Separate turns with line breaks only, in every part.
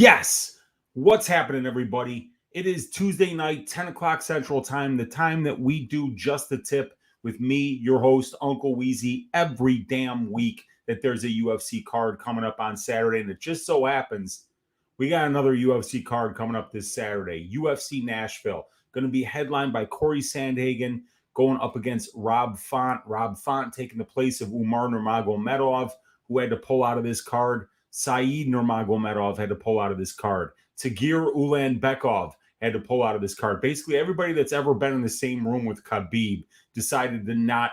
Yes. What's happening, everybody? It is Tuesday night, 10 o'clock Central Time, the time that we do Just the Tip with me, your host, Uncle Weezy, every damn week that there's a UFC card coming up on Saturday. And it just so happens we got another UFC card coming up this Saturday. UFC Nashville, going to be headlined by Corey Sandhagen going up against Rob Font. Rob Font taking the place of Umar Nurmagomedov, who had to pull out of this card. Saeed Nurmagomedov had to pull out of this card. Tagir Ulanbekov had to pull out of this card. Basically, everybody that's ever been in the same room with Khabib decided to not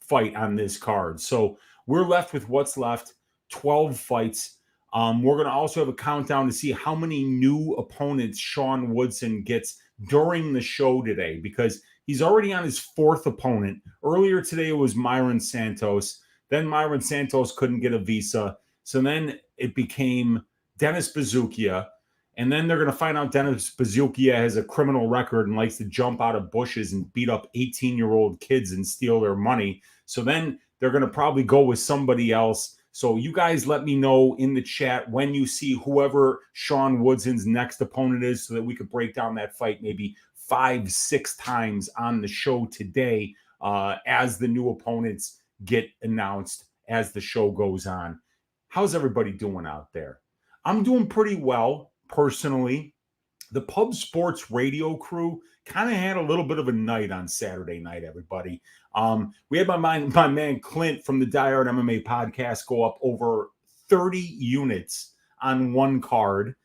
fight on this card. So we're left with what's left, 12 fights. We're going to also have a countdown to see how many new opponents Sean Woodson gets during the show today, because he's already on his fourth opponent. Earlier today, it was Myron Santos. Then Myron Santos couldn't get a visa. So then it became Dennis Buzukja. And then they're going to find out Dennis Buzukja has a criminal record and likes to jump out of bushes and beat up 18-year-old kids and steal their money. So then they're going to probably go with somebody else. So you guys let me know in the chat when you see whoever Sean Woodson's next opponent is, so that we could break down that fight maybe 5-6 times on the show today as the new opponents get announced as the show goes on. How's everybody doing out there? I'm doing pretty well, personally. The Pub Sports radio crew kind of had a little bit of a night on Saturday night, everybody. We had my man Clint from the Die Hard MMA podcast go up over 30 units on one card.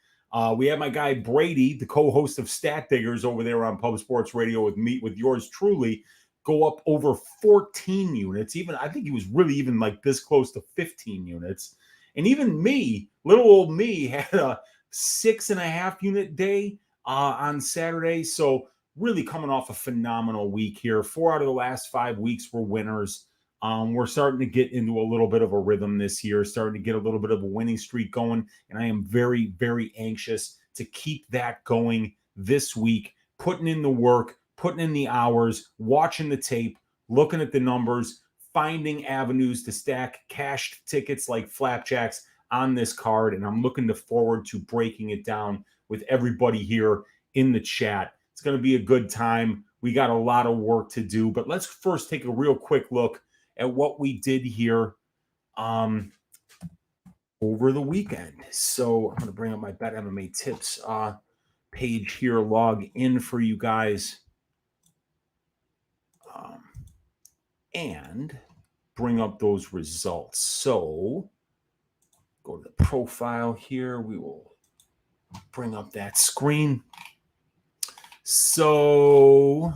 We had my guy Brady, the co-host of Stat Diggers over there on Pub Sports Radio with yours truly, go up over 14 units. Even I think he was really even like this close to 15 units. And even me, little old me, had a 6.5 unit day on Saturday. So really coming off a phenomenal week here. 4 out of the last 5 weeks were winners. We're starting to get into a little bit of a rhythm this year, starting to get a little bit of a winning streak going. And I am very, very anxious to keep that going this week, putting in the work, putting in the hours, watching the tape, looking at the numbers, finding avenues to stack cashed tickets like flapjacks on this card. And I'm looking forward to breaking it down with everybody here in the chat. It's going to be a good time. We got a lot of work to do, but let's first take a real quick look at what we did here over the weekend. So I'm going to bring up my Bet MMA Tips page here, log in for you guys. And bring up those results. So go to the profile here. We will bring up that screen. So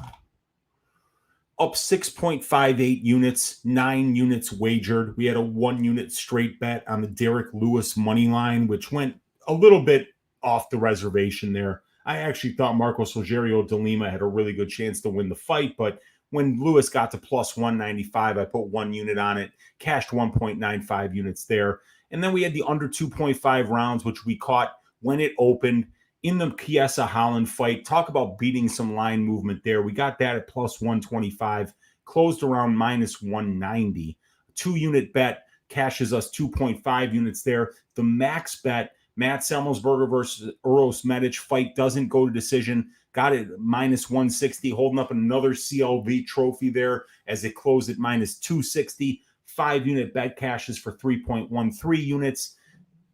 up 6.58 units, 9 units wagered. We had a 1 unit straight bet on the Derek Lewis money line, which went a little bit off the reservation there. I actually thought Marcos Rogerio de Lima had a really good chance to win the fight, but when Lewis got to plus 195, I put 1 unit on it, cashed 1.95 units there. And then we had the under 2.5 rounds, which we caught when it opened in the Chiesa Holland fight. Talk about beating some line movement there. We got that at plus 125, closed around minus 190. 2 unit bet cashes us 2.5 units there. The max bet, Matt Semmelsberger versus Uros Medic fight doesn't go to decision. Got it minus 160, holding up another CLV trophy there as it closed at minus 260. 5 unit bet cashes for 3.13 units.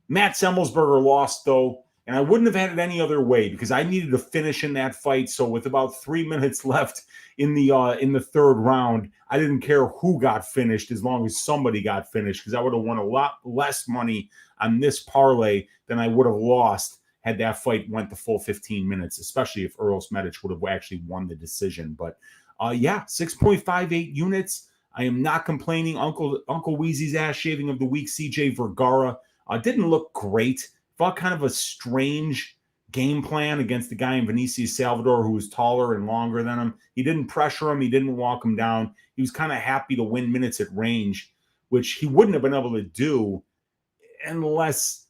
Matt Semmelsberger lost, though, and I wouldn't have had it any other way because I needed to finish in that fight. So with about 3 minutes left in the third round, I didn't care who got finished as long as somebody got finished, because I would have won a lot less money on this parlay than I would have lost had that fight went the full 15 minutes, especially if Uros Medic would have actually won the decision. But yeah, 6.58 units. I am not complaining. Uncle Weezy's ass shaving of the week, CJ Vergara, didn't look great. Fought kind of a strange game plan against the guy in Vinicius Salvador who was taller and longer than him. He didn't pressure him. He didn't walk him down. He was kind of happy to win minutes at range, which he wouldn't have been able to do unless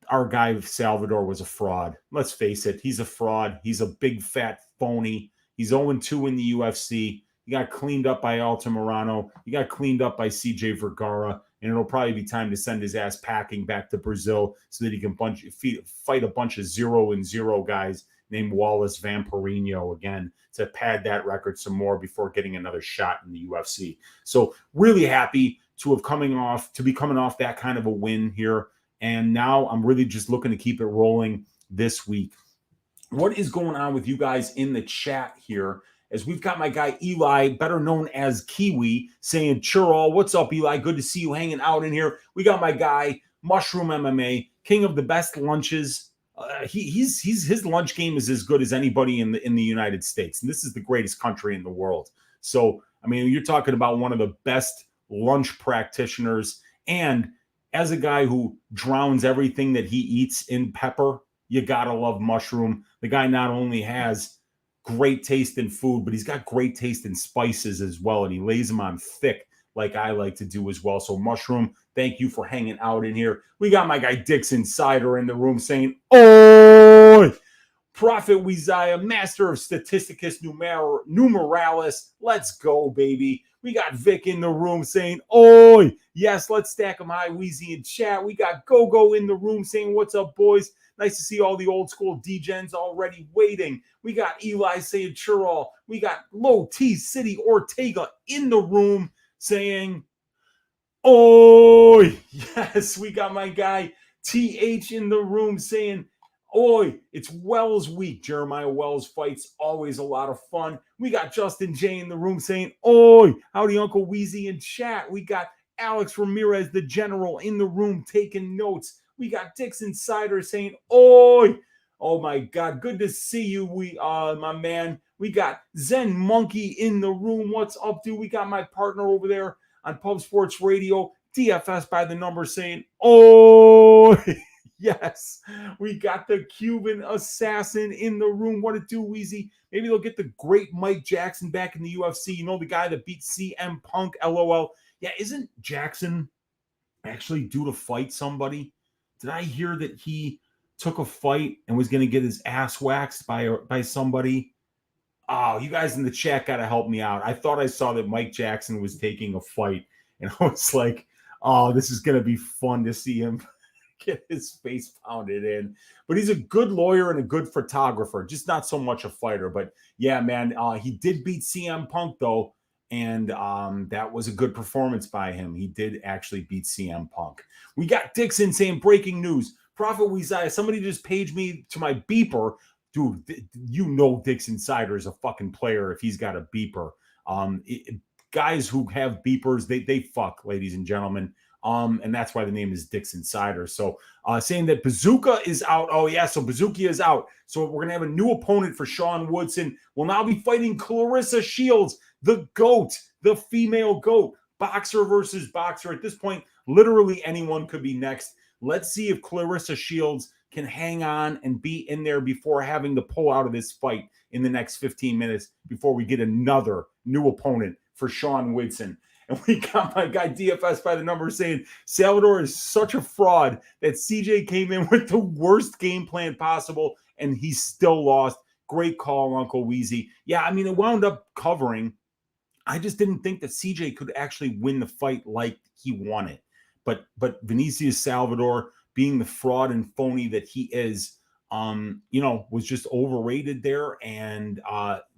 our guy Salvador was a fraud. Let's face it. He's a fraud. He's a big, fat phony. He's 0-2 in the UFC. He got cleaned up by Altamirano. He got cleaned up by CJ Vergara. and it'll probably be time to send his ass packing back to Brazil so that he can fight a bunch of 0-0 guys named Wallace Vampirino again to pad that record some more before getting another shot in the UFC. So really happy to be coming off that kind of a win here. And now I'm really just looking to keep it rolling this week. What is going on with you guys in the chat here? As we've got my guy Eli, better known as Kiwi, saying, Churl, what's up, Eli? Good to see you hanging out in here. We got my guy, Mushroom MMA, king of the best lunches. His lunch game is as good as anybody in the United States. And this is the greatest country in the world. So, I mean, you're talking about one of the best lunch practitioners. And as a guy who drowns everything that he eats in pepper, you gotta love Mushroom. The guy not only has great taste in food, but he's got great taste in spices as well, and he lays them on thick like I like to do as well. So Mushroom, thank you for hanging out in here. We got my guy Dix Insider in the room saying, "Oi, Prophet Weezy, master of Statisticus Numeralis, let's go, baby." We got Vic in the room saying, "Oi, yes, let's stack them high, Weezy in chat." We got Go in the room saying, "What's up, boys? Nice to see all the old school D-Gens already waiting." We got Eli saying, "Churl." We got Low T City Ortega in the room saying, "Oi." Yes, we got my guy TH in the room saying, "Oi, it's Wells week." Jeremiah Wells fights, always a lot of fun. We got Justin J in the room saying, "Oi, howdy, Uncle Weezy" in chat. We got Alex Ramirez, the general, in the room taking notes. We got Dix Insider saying, "Oi." Oh my God, good to see you, my man. We got Zen Monkey in the room. What's up, dude? We got my partner over there on Pub Sports Radio, DFS by the number, saying, "Oi." Yes, we got the Cuban assassin in the room. What it do, Weezy? Maybe they'll get the great Mike Jackson back in the UFC. You know, the guy that beat CM Punk, LOL. Yeah, isn't Jackson actually due to fight somebody? Did I hear that he took a fight and was going to get his ass waxed by somebody? Oh, you guys in the chat got to help me out. I thought I saw that Mike Jackson was taking a fight, and I was like, oh, this is going to be fun to see him get his face pounded in. But he's a good lawyer and a good photographer, just not so much a fighter. But yeah, man, he did beat CM Punk, though, and that was a good performance by him. He did actually beat CM Punk. We got Dixon saying, "Breaking news. Prophet Weezy, somebody just paged me to my beeper." Dude, you know Dix Insider is a fucking player if he's got a beeper. Guys who have beepers, they fuck, ladies and gentlemen. And that's why the name is Dix Insider. So saying that Buzukja is out. Oh, yeah, so Buzukja is out. So we're going to have a new opponent for Sean Woodson. We'll now be fighting Clarissa Shields, the GOAT, the female GOAT. Boxer versus boxer. At this point, literally anyone could be next. Let's see if Clarissa Shields can hang on and be in there before having to pull out of this fight in the next 15 minutes before we get another new opponent for Sean Woodson. And we got my guy DFS by the number saying Salvador is such a fraud that CJ came in with the worst game plan possible and he still lost. Great call, Uncle Weezy. Yeah, I mean, it wound up covering. I just didn't think that CJ could actually win the fight like he wanted. But Vinicius Salvador, being the fraud and phony that he is, was just overrated there. And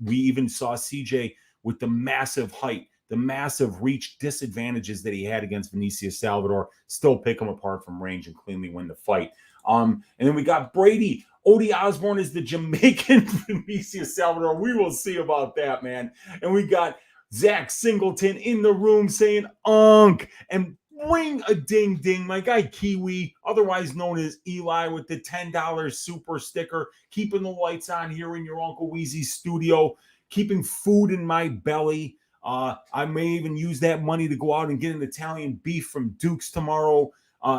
we even saw CJ with the massive height, the massive reach disadvantages that he had against Vinicius Salvador, still pick him apart from range and cleanly win the fight. And then we got Brady. Odie Osbourne is the Jamaican Vinicius Salvador. We will see about that, man. And we got Zach Singleton in the room saying "Unk" and ring a ding ding. My guy Kiwi, otherwise known as Eli, with the $10 super sticker, keeping the lights on here in your Uncle Weezy's studio, keeping food in my belly. I may even use that money to go out and get an Italian beef from Duke's tomorrow.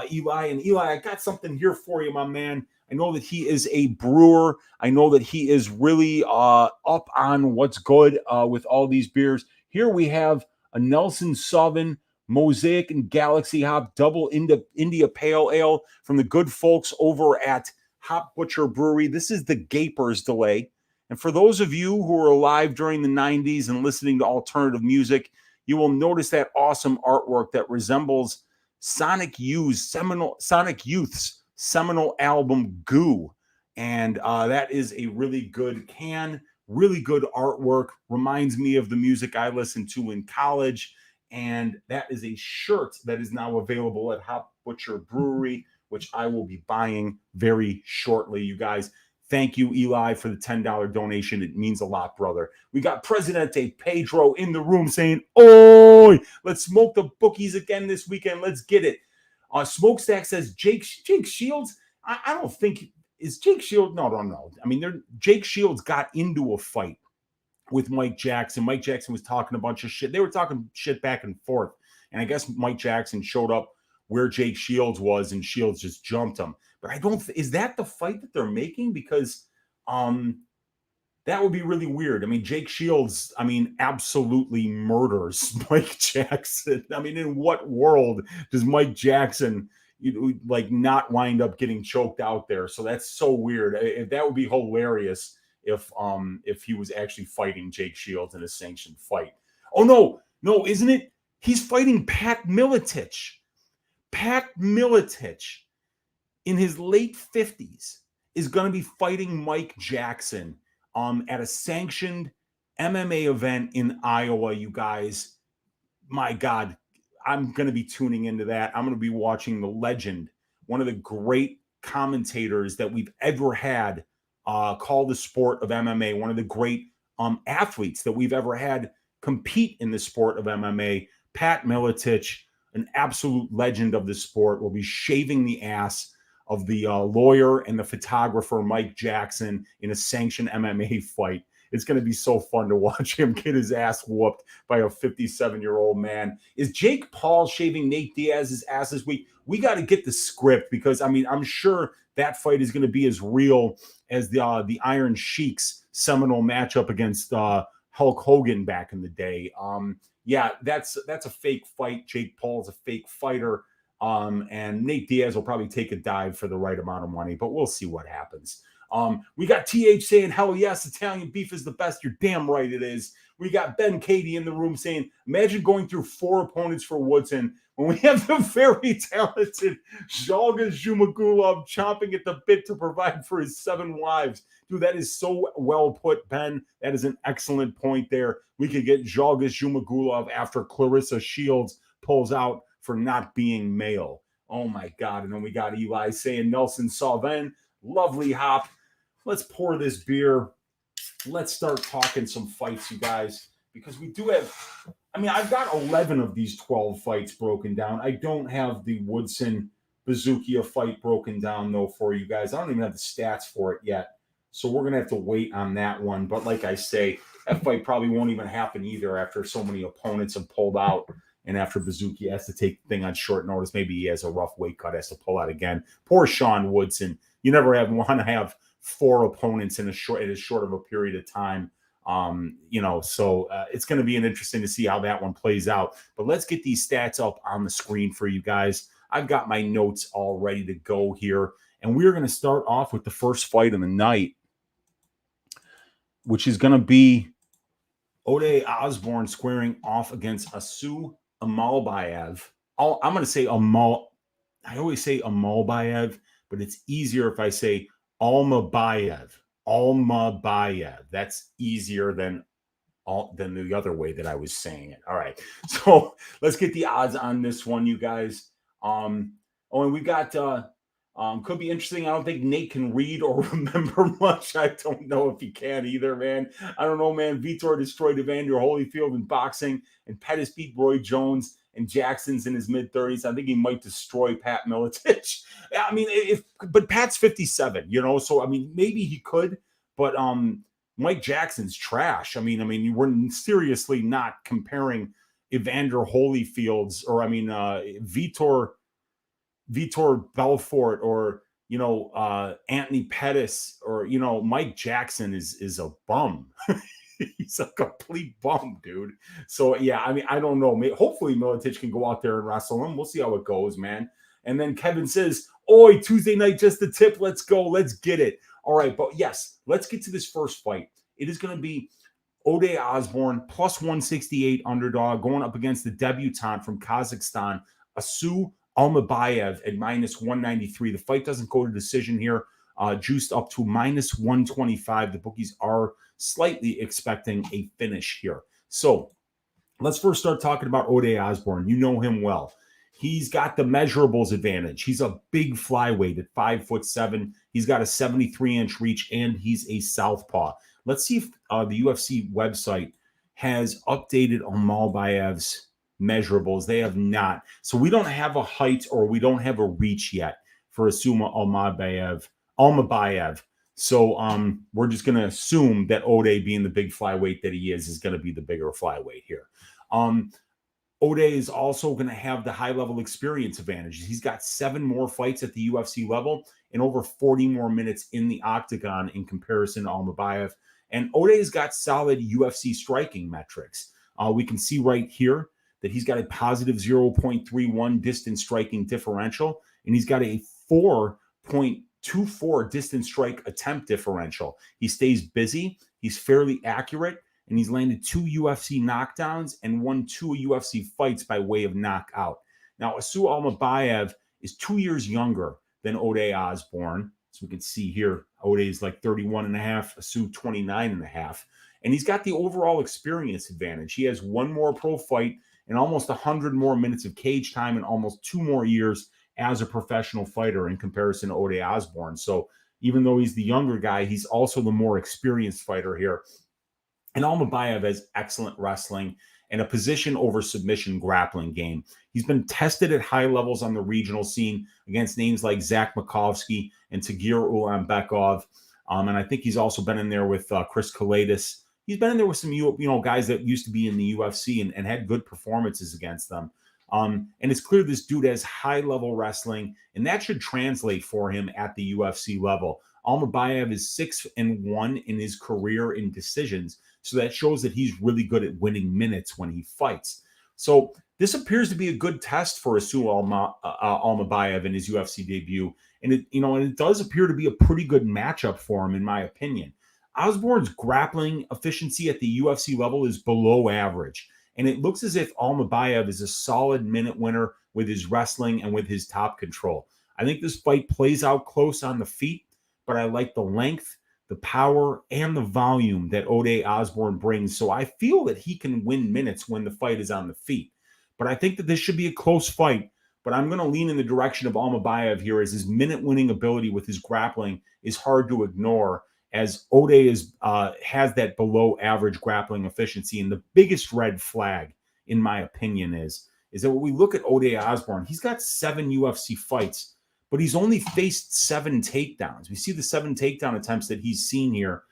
Eli, I got something here for you, my man. I know that he is a brewer. I know that he is really up on what's good with all these beers. Here we have a Nelson Sauvin Mosaic and Galaxy Hop Double India Pale Ale from the good folks over at Hop Butcher Brewery. This is the Gaper's Delay. And for those of you who were alive during the 90s and listening to alternative music, you will notice that awesome artwork that resembles Sonic Youth's seminal album Goo. And that is a really good can, really good artwork, reminds me of the music I listened to in college. And that is a shirt that is now available at Hop Butcher Brewery, which I will be buying very shortly, you guys. Thank you, Eli, for the $10 donation. It means a lot, brother. We got Presidente Pedro in the room saying, "Oi, let's smoke the bookies again this weekend. Let's get it." Smokestack says, Jake Shields. I don't think, is Jake Shields? No. I mean, Jake Shields got into a fight with Mike Jackson. Mike Jackson was talking a bunch of shit. They were talking shit back and forth. And I guess Mike Jackson showed up where Jake Shields was, and Shields just jumped him. But I don't, is that the fight that they're making? Because that would be really weird. I mean, Jake Shields, I mean, absolutely murders Mike Jackson. I mean, in what world does Mike Jackson, like, not wind up getting choked out there? So that's so weird. That would be hilarious if he was actually fighting Jake Shields in a sanctioned fight. Oh, no, isn't it? He's fighting Pat Miletich. Pat Miletich, in his late 50s, is going to be fighting Mike Jackson at a sanctioned MMA event in Iowa, you guys. My God, I'm going to be tuning into that. I'm going to be watching the legend, one of the great commentators that we've ever had call the sport of MMA, one of the great athletes that we've ever had compete in the sport of MMA, Pat Miletich, an absolute legend of the sport, will be shaving the ass of the lawyer and the photographer Mike Jackson in a sanctioned MMA fight. It's going to be so fun to watch him get his ass whooped by a 57-year-old man. Is Jake Paul shaving Nate Diaz's ass this week? We got to get the script, because, I mean, I'm sure that fight is going to be as real as the Iron Sheik's seminal matchup against Hulk Hogan back in the day. Yeah, that's a fake fight. Jake Paul's a fake fighter. And Nate Diaz will probably take a dive for the right amount of money, but we'll see what happens. We got TH saying, "Hell yes, Italian beef is the best." You're damn right it is. We got Ben Katie in the room saying, "Imagine going through 4 opponents for Woodson when we have the very talented Zhalga Zhumagulov chomping at the bit to provide for his 7 wives." Dude, that is so well put, Ben. That is an excellent point there. We could get Zhalga Zhumagulov after Clarissa Shields pulls out for not being male. Oh my God. And then we got Eli saying, "Nelson Salven, lovely hop. Let's pour this beer. Let's start talking some fights, you guys, because we do have, I mean, I've got 11 of these 12 fights broken down. I don't have the Woodson Buzukja fight broken down, though, for you guys. I don't even have the stats for it yet. So we're going to have to wait on that one. But like I say, that fight probably won't even happen either after so many opponents have pulled out. And after Buzukja has to take the thing on short notice, maybe he has a rough weight cut, has to pull out again. Poor Sean Woodson. You never want to have 4 opponents in as short of a period of time. So it's going to be interesting to see how that one plays out. But let's get these stats up on the screen for you guys. I've got my notes all ready to go here. And we're going to start off with the first fight of the night, which is going to be Ode Osbourne squaring off against Assu Almabaev. I'm going to say I always say Almabaev, but it's easier if I say Almabaev. Almabaev. That's easier than the other way that I was saying it. All right. So let's get the odds on this one, you guys. And we got could be interesting. I don't think Nate can read or remember much. I don't know if he can either, man. I don't know, man. Vitor destroyed Evander Holyfield in boxing, and Pettis beat Roy Jones, and Jackson's in his mid-30s. I think he might destroy Pat Miletich. I mean, but Pat's 57, so I mean, maybe he could, but Mike Jackson's trash. I mean, we're seriously not comparing Evander Holyfield's, or Vitor Belfort, or Anthony Pettis, or Mike Jackson is a bum. He's a complete bum, dude. So yeah, I mean, I don't know. Hopefully Miletich can go out there and wrestle him. We'll see how it goes, man. And then Kevin says, "Oi, Tuesday night, just the tip. Let's go. Let's get it." All right, but yes, let's get to this first fight. It is going to be Ode Osbourne plus 168 underdog going up against the debutante from Kazakhstan, Assu Almabaev at minus 193. The fight doesn't go to decision here. Juiced up to minus 125. The bookies are slightly expecting a finish here. So let's first start talking about Ode Osbourne. You know him well. He's got the measurables advantage. He's a big flyweight at 5'7". He's got a 73-inch reach, and he's a southpaw. Let's see if the UFC website has updated Almabaev's measurables. They have not. So we don't have a height or we don't have a reach yet for Assu Almabaev. So we're just going to assume that Ode, being the big flyweight that he is going to be the bigger flyweight here. Ode is also going to have the high-level experience advantage. He's got 7 more fights at the UFC level and over 40 more minutes in the octagon in comparison to Almabaev. And Ode's got solid UFC striking metrics. We can see right here that he's got a positive 0.31 distance striking differential, and he's got a 4.24 distance strike attempt differential. He stays busy. He's fairly accurate. And he's landed 2 UFC knockdowns and won 2 UFC fights by way of knockout. Now, Assu Almabaev is 2 years younger than Ode Osbourne. So we can see here, Ode is like 31 and a half, Assu 29 and a half. And he's got the overall experience advantage. He has 1 more pro fight and almost 100 more minutes of cage time and almost 2 more years as a professional fighter in comparison to Ode Osbourne. So even though he's the younger guy, he's also the more experienced fighter here. And Almabaev has excellent wrestling and a position over submission grappling game. He's been tested at high levels on the regional scene against names like Zach Makovsky and Tagir Ulanbekov. And I think he's also been in there with Chris Kalidas. He's been in there with some guys that used to be in the UFC and had good performances against them. And it's clear this dude has high-level wrestling, and that should translate for him at the UFC level. Almabaev is 6-1 in his career in decisions. So that shows that he's really good at winning minutes when he fights. So this appears to be a good test for Assu Almabaev in his UFC debut. And it does appear to be a pretty good matchup for him, in my opinion. Osbourne's grappling efficiency at the UFC level is below average. And it looks as if Almabaev is a solid minute winner with his wrestling and with his top control. I think this fight plays out close on the feet, but I like the length, the power, and the volume that Ode Osbourne brings. So I feel that he can win minutes when the fight is on the feet. But I think that this should be a close fight. But I'm going to lean in the direction of Almabaev here, as his minute-winning ability with his grappling is hard to ignore, as Ode has that below-average grappling efficiency. And the biggest red flag, in my opinion, is that when we look at Ode Osbourne, he's got 7 UFC fights, but he's only faced 7 takedowns. We see the 7 takedown attempts that he's seen here,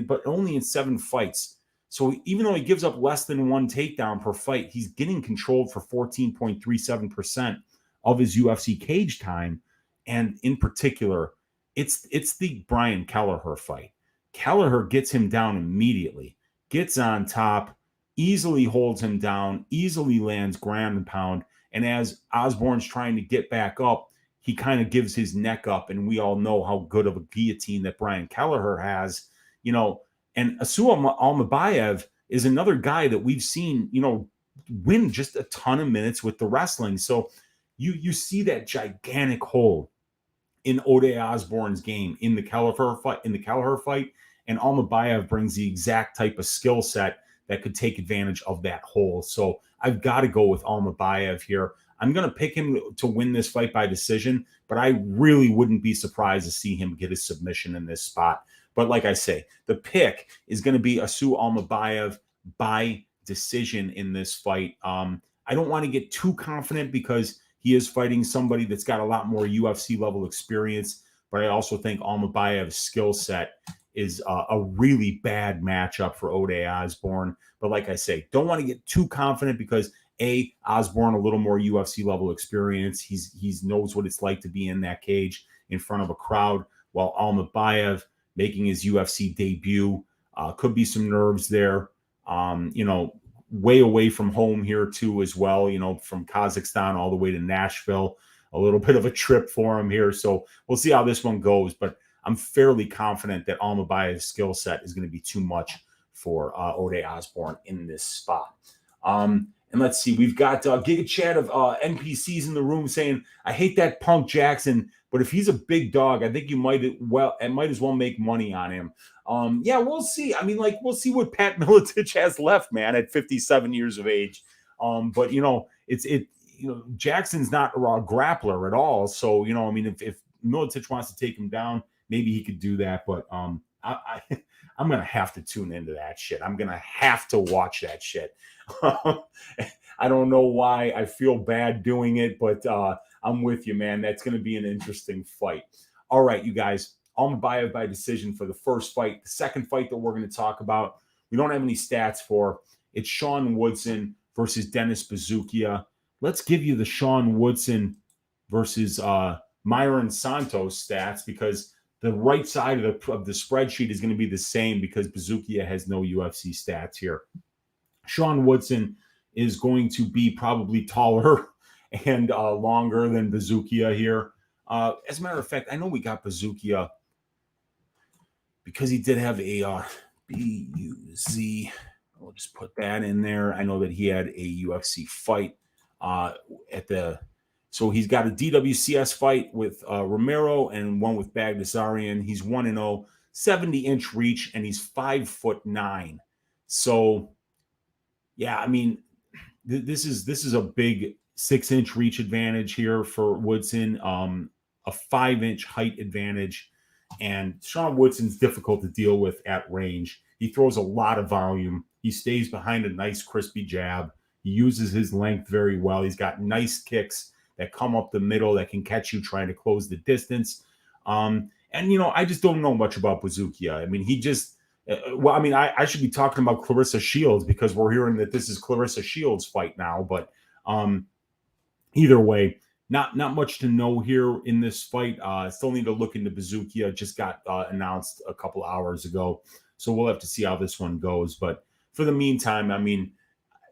but only in 7 fights. So even though he gives up less than 1 takedown per fight, he's getting controlled for 14.37% of his UFC cage time. And in particular, it's the Brian Kelleher fight. Kelleher gets him down immediately, gets on top, easily holds him down, easily lands ground and pound. And as Osbourne's trying to get back up, he kind of gives his neck up, and we all know how good of a guillotine that Brian Kelleher has, and Assu Almabaev is another guy that we've seen, win just a ton of minutes with the wrestling. So you see that gigantic hole in Ode Osbourne's game in the Kelleher fight, and Almabaev brings the exact type of skill set that could take advantage of that hole. So I've got to go with Almabaev here. I'm going to pick him to win this fight by decision, but I really wouldn't be surprised to see him get a submission in this spot. But like I say, the pick is going to be Assu Almabaev by decision in this fight. I don't want to get too confident because he is fighting somebody that's got a lot more UFC level experience, but I also think Almabaev's skill set is a really bad matchup for Ode Osbourne. But like I say, don't want to get too confident because Osbourne a little more UFC level experience. He's knows what it's like to be in that cage in front of a crowd, while Almabaev making his UFC debut could be some nerves there. Way away from home here too as well. From Kazakhstan all the way to Nashville, a little bit of a trip for him here. So we'll see how this one goes. But I'm fairly confident that Almabaev's skill set is going to be too much for Ode Osbourne in this spot. And let's see, we've got Giga Chat of NPCs in the room saying, I hate that punk Jackson, but if he's a big dog, I think you might as well make money on him. Yeah, we'll see. I mean, like, we'll see what Pat Miletich has left, man, at 57 years of age. But Jackson's not a grappler at all. So, I mean, if Miletich wants to take him down, maybe he could do that. But I'm gonna have to tune into that shit. I'm gonna have to watch that shit. I don't know why I feel bad doing it, but I'm with you, man. That's gonna be an interesting fight. All right, you guys. Almabaev by decision for the first fight. The second fight that we're going to talk about, we don't have any stats for. It's Sean Woodson versus Dennis Buzukja. Let's give you the Sean Woodson versus Myron Santos stats, because the right side of the spreadsheet is going to be the same because Buzukja has no UFC stats here. Sean Woodson is going to be probably taller and longer than Buzukja here. As a matter of fact, I know we got Buzukja because he did have a BUZ. We'll just put that in there. I know that he had a UFC fight so he's got a DWCS fight with Romero and one with Bagdasarian. He's 1-0, 70-inch reach, and he's 5'9". So, yeah, I mean, this is a big 6-inch reach advantage here for Woodson, a 5-inch height advantage. And Sean Woodson's difficult to deal with at range. He throws a lot of volume. He stays behind a nice, crispy jab. He uses his length very well. He's got nice kicks that come up the middle that can catch you trying to close the distance. And, I just don't know much about Buzukja. I mean, I should be talking about Clarissa Shields because we're hearing that this is Clarissa Shields' fight now. But either way, not much to know here in this fight. Still need to look into Buzukja. Just got announced a couple hours ago. So we'll have to see how this one goes. But for the meantime, I mean,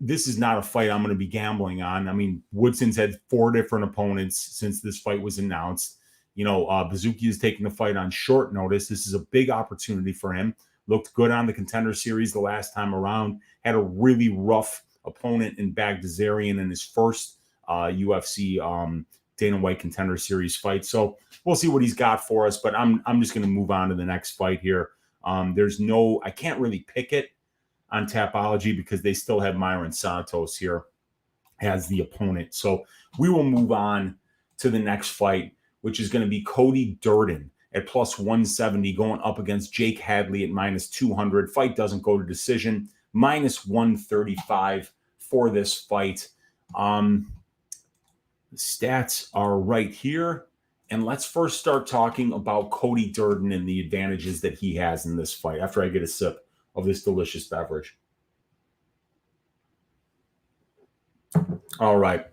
this is not a fight I'm going to be gambling on. I mean, Woodson's had 4 different opponents since this fight was announced. Buzukja is taking the fight on short notice. This is a big opportunity for him. Looked good on the Contender Series the last time around. Had a really rough opponent in Bagdasarian in his first UFC Dana White Contender Series fight. So we'll see what he's got for us. But I'm just going to move on to the next fight here. I can't really pick it on Tapology because they still have Myron Santos here as the opponent. So we will move on to the next fight, which is going to be Cody Durden at plus 170 going up against Jake Hadley at minus 200. Fight doesn't go to decision. Minus 135 for this fight. The stats are right here. And let's first start talking about Cody Durden and the advantages that he has in this fight after I get a sip of this delicious beverage. All right.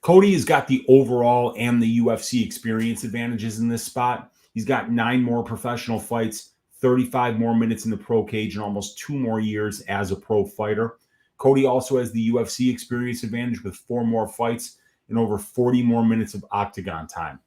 Cody has got the overall and the UFC experience advantages in this spot. He's got 9 more professional fights, 35 more minutes in the pro cage, and almost 2 more years as a pro fighter. Cody also has the UFC experience advantage with 4 more fights and over 40 more minutes of octagon time.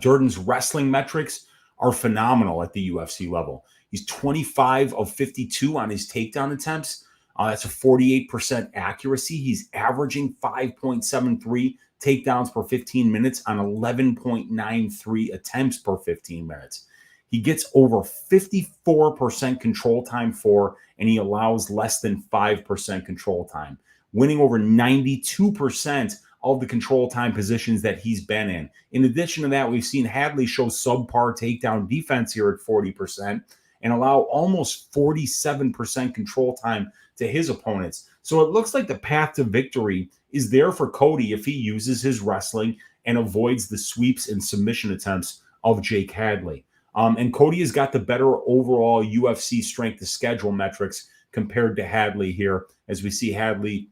Durden's wrestling metrics are phenomenal at the UFC level. He's 25 of 52 on his takedown attempts. That's a 48% accuracy. He's averaging 5.73 takedowns per 15 minutes on 11.93 attempts per 15 minutes. He gets over 54% control time for, and he allows less than 5% control time, winning over 92% of the control time positions that he's been in. In addition to that, we've seen Hadley show subpar takedown defense here at 40% and allow almost 47% control time to his opponents. So it looks like the path to victory is there for Cody if he uses his wrestling and avoids the sweeps and submission attempts of Jake Hadley. And Cody has got the better overall UFC strength to schedule metrics compared to Hadley here, as we see Hadley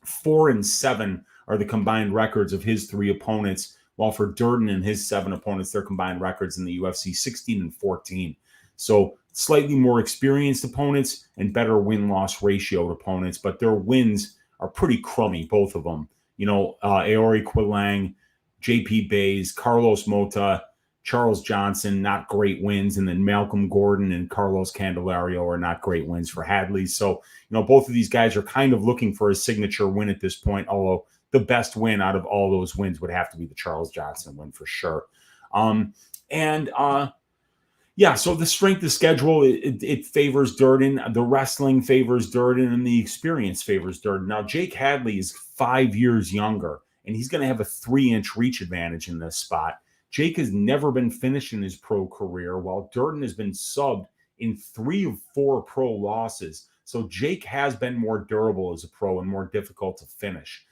4-7 are the combined records of his 3 opponents, while for Durden and his 7 opponents, their combined records in the UFC 16-14. So slightly more experienced opponents and better win-loss ratio opponents, but their wins are pretty crummy, both of them. Aori Quilang, JP Bays, Carlos Mota, Charles Johnson, not great wins. And then Malcolm Gordon and Carlos Candelario are not great wins for Hadley. So, both of these guys are kind of looking for a signature win at this point, although the best win out of all those wins would have to be the Charles Johnson win for sure. So the strength of schedule, it favors Durden. The wrestling favors Durden, and the experience favors Durden. Now, Jake Hadley is 5 years younger, and he's going to have a 3-inch reach advantage in this spot. Jake has never been finished in his pro career, while Durden has been subbed in 3 of 4 pro losses. So Jake has been more durable as a pro and more difficult to finish.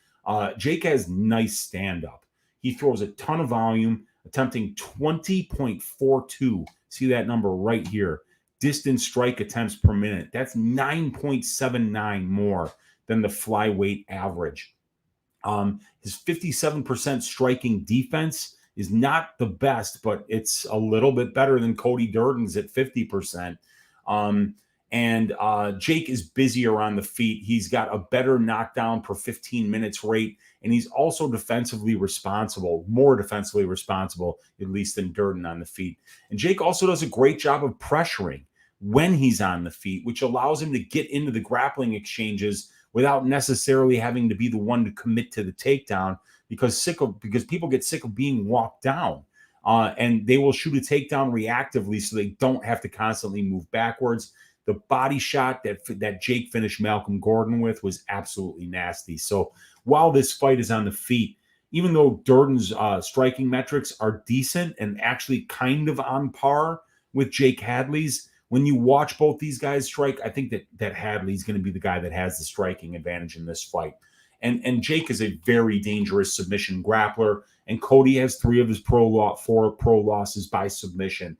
Jake has nice stand-up. He throws a ton of volume, attempting 20.42. See that number right here. Distance strike attempts per minute. That's 9.79 more than the flyweight average. His 57% striking defense is not the best, but it's a little bit better than Cody Durden's at 50%. Jake is busier on the feet. He's got a better knockdown per 15 minutes rate, and he's also defensively responsible, more defensively responsible, at least than Durden on the feet. And Jake also does a great job of pressuring when he's on the feet, which allows him to get into the grappling exchanges without necessarily having to be the one to commit to the takedown, because people get sick of being walked down. And they will shoot a takedown reactively so they don't have to constantly move backwards. The body shot that Jake finished Malcolm Gordon with was absolutely nasty. So while this fight is on the feet, even though Durden's striking metrics are decent and actually kind of on par with Jake Hadley's, when you watch both these guys strike, I think that Hadley's going to be the guy that has the striking advantage in this fight. And Jake is a very dangerous submission grappler, and Cody has 3 of his 4 pro losses by submission.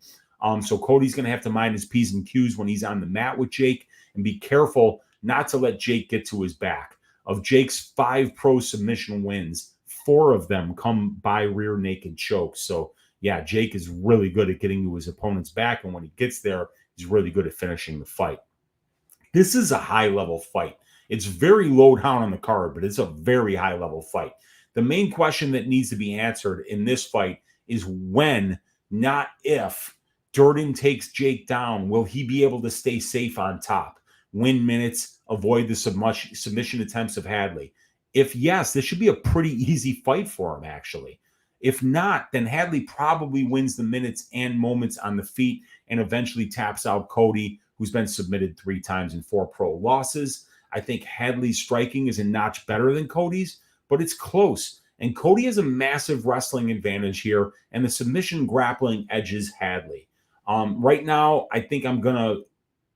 So Cody's going to have to mind his P's and Q's when he's on the mat with Jake, and be careful not to let Jake get to his back. Of Jake's 5 pro submission wins, 4 of them come by rear naked chokes. So yeah, Jake is really good at getting to his opponent's back, and when he gets there, he's really good at finishing the fight. This is a high-level fight. It's very low down on the card, but it's a very high-level fight. The main question that needs to be answered in this fight is when, not if, Durden takes Jake down. Will he be able to stay safe on top, win minutes, avoid the submission attempts of Hadley? If yes, this should be a pretty easy fight for him, actually. If not, then Hadley probably wins the minutes and moments on the feet and eventually taps out Cody, who's been submitted 3 times in 4 pro losses. I think Hadley's striking is a notch better than Cody's, but it's close. And Cody has a massive wrestling advantage here, and the submission grappling edges Hadley. Right now, I think I'm going to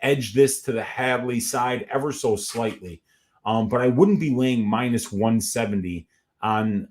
edge this to the Hadley side ever so slightly, but I wouldn't be laying minus 170 on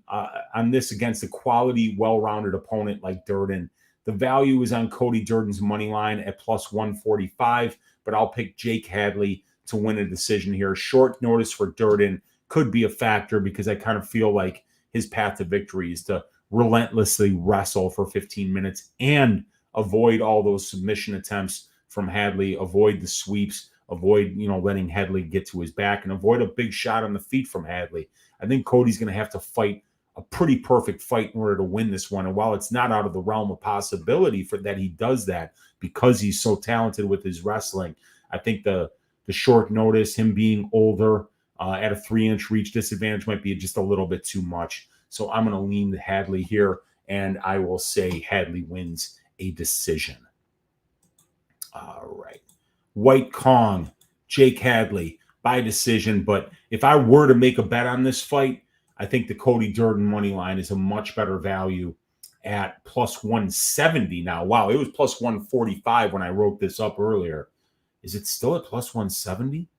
this against a quality, well-rounded opponent like Durden. The value is on Cody Durden's money line at plus 145, but I'll pick Jake Hadley to win a decision here. Short notice for Durden could be a factor because I kind of feel like his path to victory is to relentlessly wrestle for 15 minutes and avoid all those submission attempts from Hadley, avoid the sweeps, avoid, letting Hadley get to his back, and avoid a big shot on the feet from Hadley. I think Cody's going to have to fight a pretty perfect fight in order to win this one. And while it's not out of the realm of possibility for that he does that because he's so talented with his wrestling, I think the short notice, him being older at a 3-inch reach disadvantage might be just a little bit too much. So I'm going to lean to Hadley here, and I will say Hadley wins a decision. All right. White Kong, Jake Hadley by decision. But if I were to make a bet on this fight, I think the Cody Durden money line is a much better value at plus 170 now. Wow, it was plus 145 when I wrote this up earlier. Is it still at plus 170?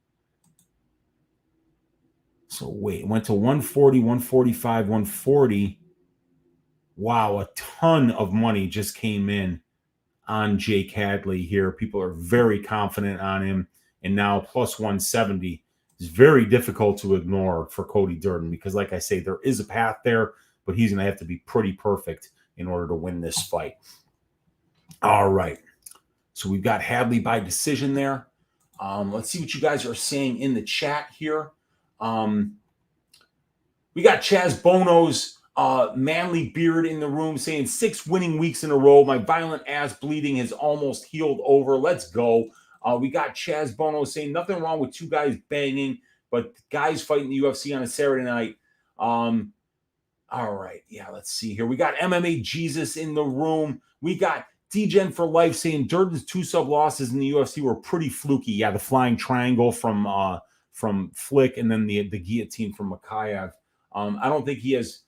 So wait, it went to 140, 145, 140. Wow, a ton of money just came in on Jake Hadley here. People are very confident on him. And now plus 170 is very difficult to ignore for Cody Durden because, like I say, there is a path there, but he's going to have to be pretty perfect in order to win this fight. All right. So we've got Hadley by decision there. Let's see what you guys are saying in the chat here. We got Chaz Bono's Manly Beard in the room saying 6 winning weeks in a row. My violent ass bleeding has almost healed over. Let's go. We got Chaz Bono saying nothing wrong with 2 guys banging, but guys fighting the UFC on a Saturday night. All right. Yeah, let's see here. We got MMA Jesus in the room. We got DGen for life saying Durden's 2 sub losses in the UFC were pretty fluky. Yeah, the flying triangle from Flick and then the guillotine from Makayev. I don't think he has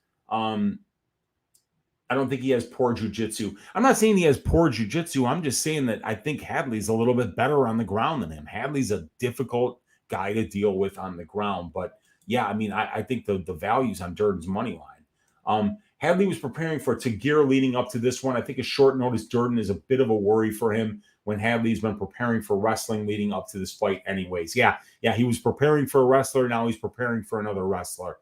poor jiu-jitsu. I'm not saying he has poor jiu-jitsu. I'm just saying that I think Hadley's a little bit better on the ground than him. Hadley's a difficult guy to deal with on the ground. But yeah, I mean, I think the value's on Durden's money line. Hadley was preparing for Tagir leading up to this one. I think a short notice Durden is a bit of a worry for him when Hadley's been preparing for wrestling leading up to this fight anyways. Yeah, he was preparing for a wrestler. Now he's preparing for another wrestler.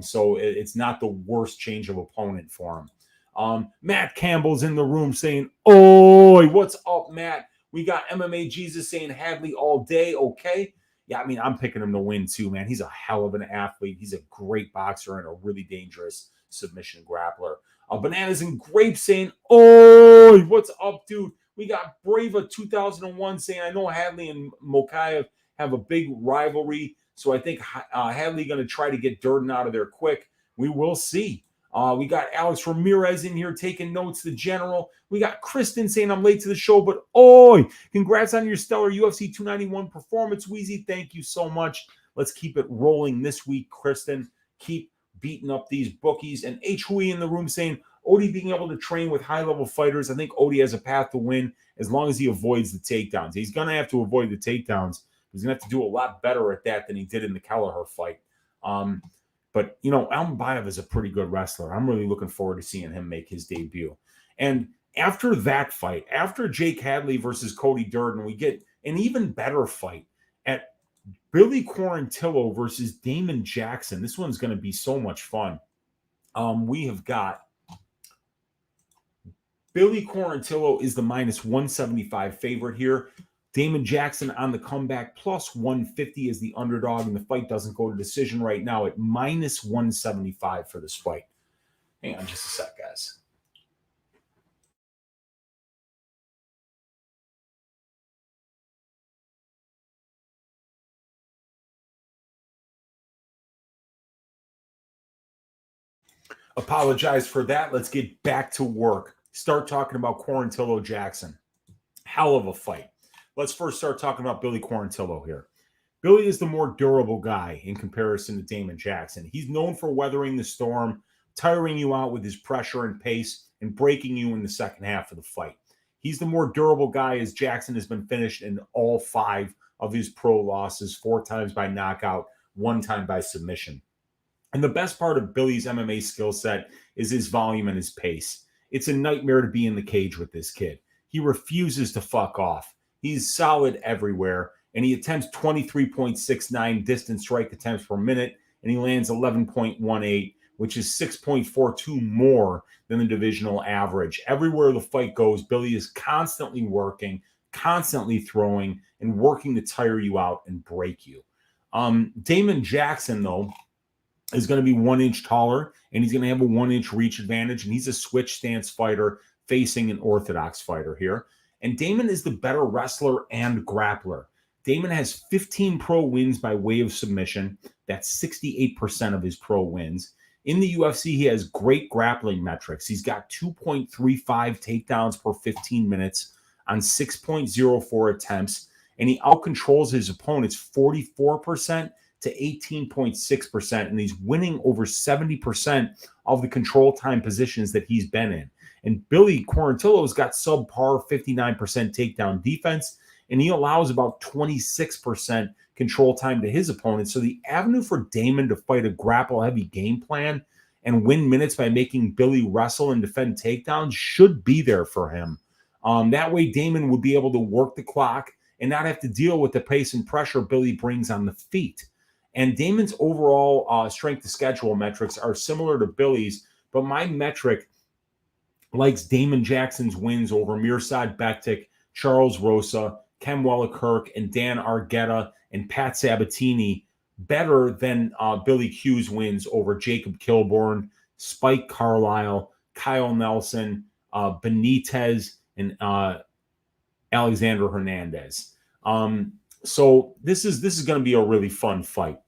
So it's not the worst change of opponent for him. Matt Campbell's in the room saying, "Oi, what's up, Matt? We got MMA Jesus saying Hadley all day." Okay. Yeah, I mean, I'm picking him to win too, man. He's a hell of an athlete. He's a great boxer and a really dangerous submission grappler. Bananas and Grapes saying, "Oi, what's up, dude?" We got Brava 2001 saying, "I know Hadley and Mokaev have a big rivalry, so I think Hadley going to try to get Durden out of there quick. We will see." We got Alex Ramirez in here taking notes, the general. We got Kristen saying, "I'm late to the show, but oi, congrats on your stellar UFC 291 performance, Weezy. Thank you so much. Let's keep it rolling this week, Kristen. Keep beating up these bookies." And H. Hui in the room saying, "Odie being able to train with high-level fighters. I think Odie has a path to win as long as he avoids the takedowns." He's going to have to avoid the takedowns. He's going to have to do a lot better at that than he did in the Kelleher fight. But, you know, Almabaev is a pretty good wrestler. I'm really looking forward to seeing him make his debut. And after that fight, after Jake Hadley versus Cody Durden, we get an even better fight at Billy Quarantillo versus Damon Jackson. This one's going to be so much fun. We have got Billy Quarantillo is the minus 175 favorite here. Damon Jackson on the comeback plus 150 is the underdog, and the fight doesn't go to decision right now at minus 175 for this fight. Hang on just a sec, guys. Apologize for that. Let's get back to work. Start talking about Quarantillo Jackson. Hell of a fight. Let's first start talking about Billy Quarantillo here. Billy is the more durable guy in comparison to Damon Jackson. He's known for weathering the storm, tiring you out with his pressure and pace, and breaking you in the second half of the fight. He's the more durable guy as Jackson has been finished in all 5 of his pro losses, 4 times by knockout, 1 time by submission. And the best part of Billy's MMA skill set is his volume and his pace. It's a nightmare to be in the cage with this kid. He refuses to fuck off. He's solid everywhere, and he attempts 23.69 distance strike attempts per minute, and he lands 11.18, which is 6.42 more than the divisional average. Everywhere the fight goes, Billy is constantly working, constantly throwing, and working to tire you out and break you. Damon Jackson, though, is going to be 1 inch taller, and he's going to have a 1 inch reach advantage, and he's a switch stance fighter facing an orthodox fighter here. And Damon is the better wrestler and grappler. Damon has 15 pro wins by way of submission. That's 68% of his pro wins. In the UFC, he has great grappling metrics. He's got 2.35 takedowns per 15 minutes on 6.04 attempts, and he outcontrols his opponents 44% to 18.6%, and he's winning over 70% of the control time positions that he's been in. And Billy Quarantillo's got subpar 59% takedown defense, and he allows about 26% control time to his opponents. So the avenue for Damon to fight a grapple-heavy game plan and win minutes by making Billy wrestle and defend takedowns should be there for him. That way, Damon would be able to work the clock and not have to deal with the pace and pressure Billy brings on the feet. And Damon's overall strength to schedule metrics are similar to Billy's, but my metric likes Damon Jackson's wins over Mirsad Bektic, Charles Rosa, Ken Wellakirk, and Dan Argueta and Pat Sabatini better than Billy Q's wins over Jacob Kilburn, Spike Carlisle, Kyle Nelson, Benitez, and Alexander Hernandez. So this is going to be a really fun fight.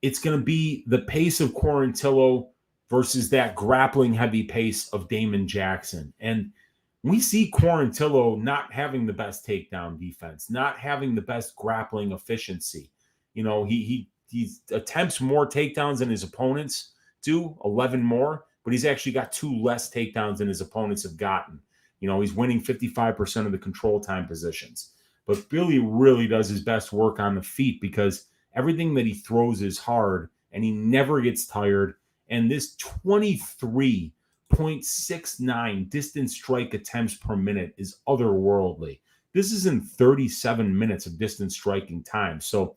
It's going to be the pace of Quarantillo versus that grappling heavy pace of Damon Jackson. And we see Quarantillo not having the best takedown defense, not having the best grappling efficiency. You know, he attempts more takedowns than his opponents do, 11 more, but he's actually got 2 less takedowns than his opponents have gotten. You know, he's winning 55% of the control time positions. But Billy really does his best work on the feet because everything that he throws is hard and he never gets tired. And this 23.69 distance strike attempts per minute is otherworldly. This is in 37 minutes of distance striking time. So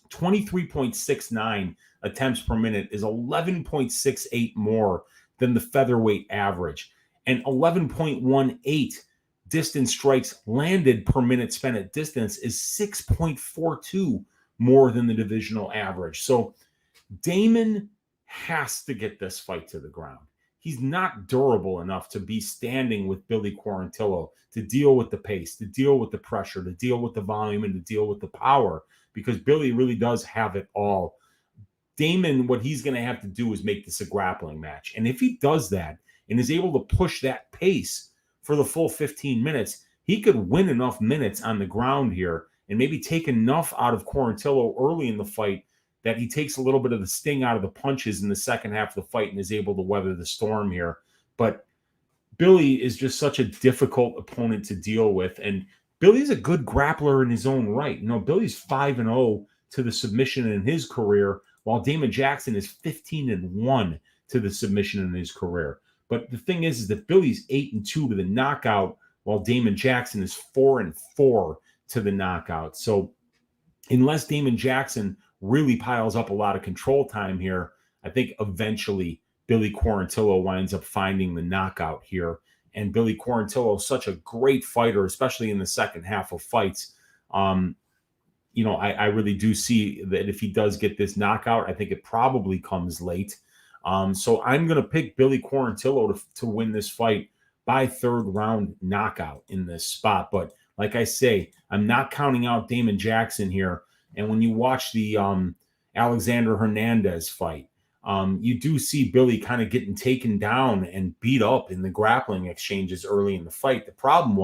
23.69 attempts per minute is 11.68 more than the featherweight average. And 11.18 distance strikes landed per minute spent at distance is 6.42 more than the divisional average. So Damon has to get this fight to the ground. He's not durable enough to be standing with Billy Quarantillo to deal with the pace, to deal with the pressure, to deal with the volume, and to deal with the power, because Billy really does have it all. Damon, what he's going to have to do is make this a grappling match. And if he does that and is able to push that pace for the full 15 minutes, he could win enough minutes on the ground here and maybe take enough out of Quarantillo early in the fight that he takes a little bit of the sting out of the punches in the second half of the fight and is able to weather the storm here. But Billy is just such a difficult opponent to deal with. And Billy's a good grappler in his own right. You know, Billy's 5-0 to the submission in his career, while Damon Jackson is 15-1 to the submission in his career. But the thing is that Billy's 8-2 to the knockout, while Damon Jackson is 4-4 to the knockout. So unless Damon Jackson really piles up a lot of control time here, I think eventually Billy Quarantillo winds up finding the knockout here. And Billy Quarantillo is such a great fighter, especially in the second half of fights. You know, I really do see that if he does get this knockout, I think it probably comes late. So I'm going to pick Billy Quarantillo to win this fight by 3rd round knockout in this spot. But like I say, I'm not counting out Damon Jackson here. And when you watch the Alexander Hernandez fight, you do see Billy kind of getting taken down and beat up in the grappling exchanges early in the fight. The problem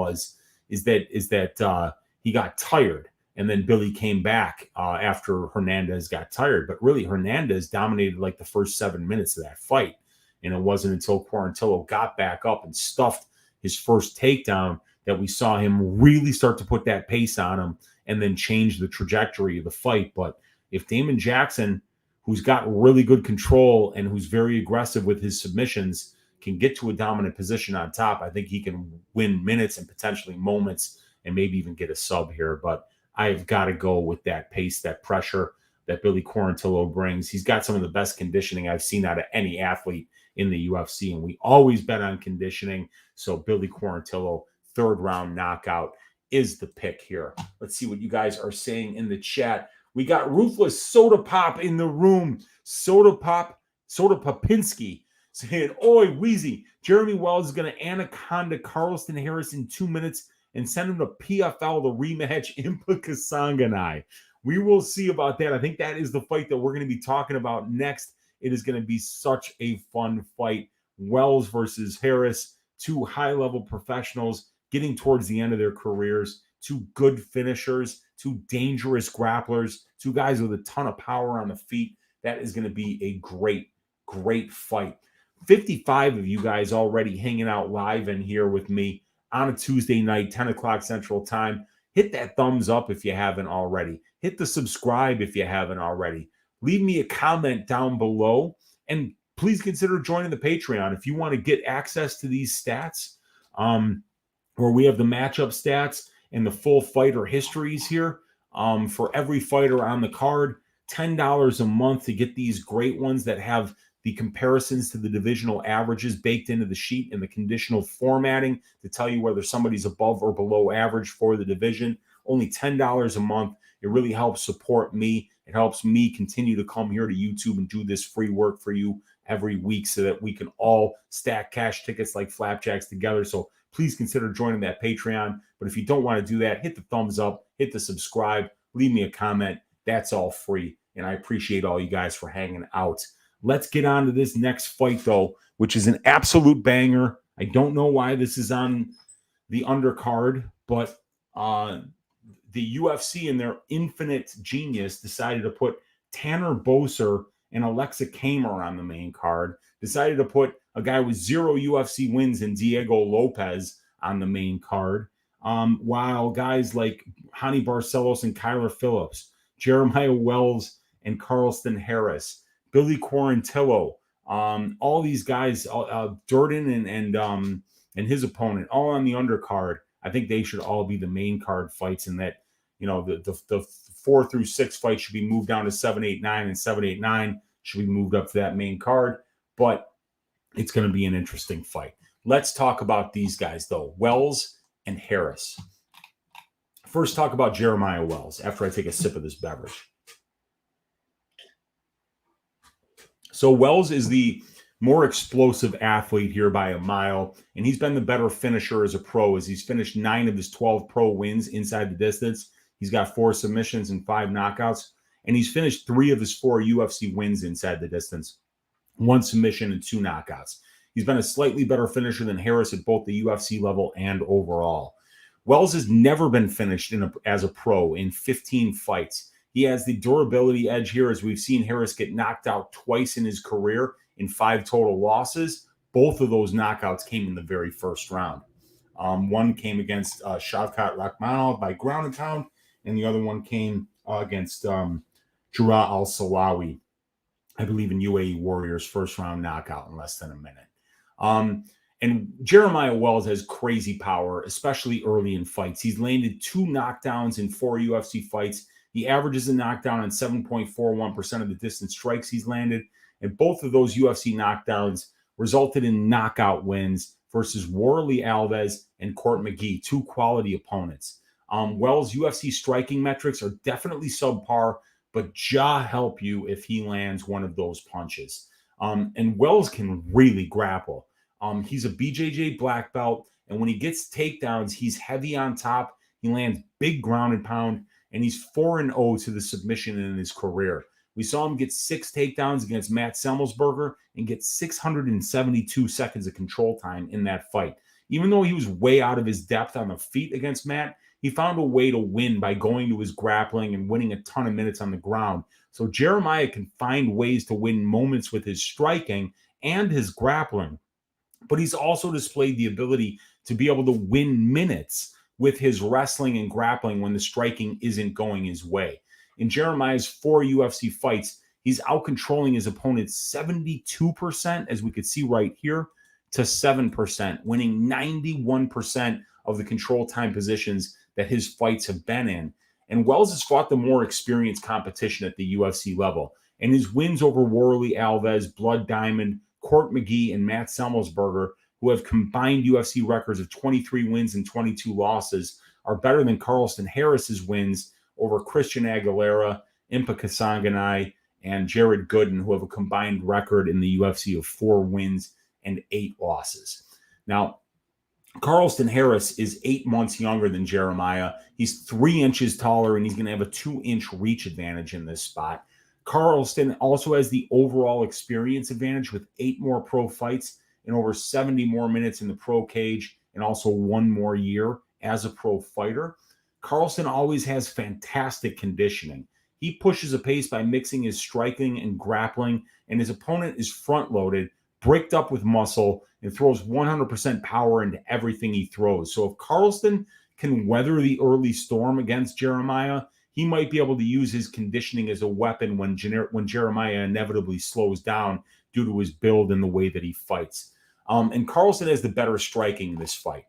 is that he got tired, and then Billy came back after Hernandez got tired. But really, Hernandez dominated like the first 7 minutes of that fight, and it wasn't until Quarantillo got back up and stuffed his first takedown that we saw him really start to put that pace on him and then change the trajectory of the fight. But if Damon Jackson, who's got really good control and who's very aggressive with his submissions, can get to a dominant position on top, I think he can win minutes and potentially moments and maybe even get a sub here. But I've got to go with that pace, that pressure that Billy Quarantillo brings. He's got some of the best conditioning I've seen out of any athlete in the UFC, and we always bet on conditioning. So Billy Quarantillo, 3rd round knockout is the pick here. Let's see what you guys are saying in the chat. We got Ruthless Soda Pop in the room. Soda Popinski saying, "Oi, Weezy, Jeremy Wells is going to anaconda Carlston Harris in 2 minutes and send him to PFL the rematch Impa Kasanganai." We will see about that. I think that is the fight that we're going to be talking about next. It is going to be such a fun fight. Wells versus Harris, 2 high-level professionals getting towards the end of their careers, 2 good finishers, 2 dangerous grapplers, 2 guys with a ton of power on the feet. That is going to be a great, great fight. 55 of you guys already hanging out live in here with me on a Tuesday night, 10 o'clock Central Time. Hit that thumbs up if you haven't already. Hit the subscribe if you haven't already. Leave me a comment down below. And please consider joining the Patreon if you want to get access to these stats, where we have the matchup stats and the full fighter histories here for every fighter on the card. $10 a month to get these great ones that have the comparisons to the divisional averages baked into the sheet and the conditional formatting to tell you whether somebody's above or below average for the division. Only $10 a month. It really helps support me. It helps me continue to come here to YouTube and do this free work for you every week so that we can all stack cash tickets like flapjacks together. So please consider joining that Patreon. But if you don't want to do that, hit the thumbs up, hit the subscribe, leave me a comment. That's all free. And I appreciate all you guys for hanging out. Let's get on to this next fight, though, which is an absolute banger. I don't know why this is on the undercard, but the UFC in their infinite genius decided to put Tanner Boser and Aleksa Camur on the main card, decided to put a guy with 0 UFC wins in Diego Lopes on the main card, while guys like Hani Barcelos and Kyler Phillips, Jeremiah Wells and Carlston Harris, Billy Quarantillo, all these guys, Durden and his opponent, all on the undercard. I think they should all be the main card fights, and that, you know, the 4 through 6 fights should be moved down to 7, 8, 9, and 7, 8, 9 should be moved up to that main card. But it's going to be an interesting fight. Let's talk about these guys, though, Wells and Harris. First, talk about Jeremiah Wells after I take a sip of this beverage. So Wells is the more explosive athlete here by a mile, and he's been the better finisher as a pro, as he's finished 9 of his 12 pro wins inside the distance. He's got 4 submissions and 5 knockouts, and he's finished 3 of his 4 UFC wins inside the distance, 1 submission and 2 knockouts. He's been a slightly better finisher than Harris at both the UFC level and overall. Wells has never been finished as a pro in 15 fights. He has the durability edge here, as we've seen Harris get knocked out twice in his career in 5 total losses. Both of those knockouts came in the very first round. One came against Shavkat Rakhmonov by ground and pound, and the other one came against Jura Al-Salawi, I believe in UAE Warriors' first round knockout in less than a minute. And Jeremiah Wells has crazy power, especially early in fights. He's landed 2 knockdowns in 4 UFC fights. He averages a knockdown on 7.41% of the distance strikes he's landed. And both of those UFC knockdowns resulted in knockout wins versus Warley Alves and Court McGee, 2 quality opponents. Wells' UFC striking metrics are definitely subpar, but jaw help you if he lands one of those punches. And Wells can really grapple. He's a BJJ black belt, and when he gets takedowns, he's heavy on top. He lands big ground and pound, and he's 4-0 to the submission in his career. We saw him get 6 takedowns against Matt Semmelsberger and get 672 seconds of control time in that fight. Even though he was way out of his depth on the feet against Matt, he found a way to win by going to his grappling and winning a ton of minutes on the ground. So Jeremiah can find ways to win moments with his striking and his grappling, but he's also displayed the ability to be able to win minutes with his wrestling and grappling when the striking isn't going his way. In Jeremiah's 4 UFC fights, he's out-controlling his opponent 72%, as we could see right here, to 7%, winning 91% of the control time positions that his fights have been in. And Wells has fought the more experienced competition at the UFC level. And his wins over Warley Alves, Blood Diamond, Court McGee, and Matt Semmelsberger, who have combined UFC records of 23 wins and 22 losses, are better than Carlston Harris's wins over Christian Aguilera, Impa Kasanganay, and Jared Gooden, who have a combined record in the UFC of 4 wins and 8 losses. Now, Carlston Harris is 8 months younger than Jeremiah. He's 3 inches taller, and he's going to have a 2-inch reach advantage in this spot. Carlston also has the overall experience advantage with 8 more pro fights and over 70 more minutes in the pro cage, and also 1 more year as a pro fighter. Carlston always has fantastic conditioning. He pushes a pace by mixing his striking and grappling, and his opponent is front-loaded, bricked up with muscle, and throws 100% power into everything he throws. So if Carlston can weather the early storm against Jeremiah, he might be able to use his conditioning as a weapon when Jeremiah inevitably slows down due to his build and the way that he fights. And Carlston has the better striking in this fight.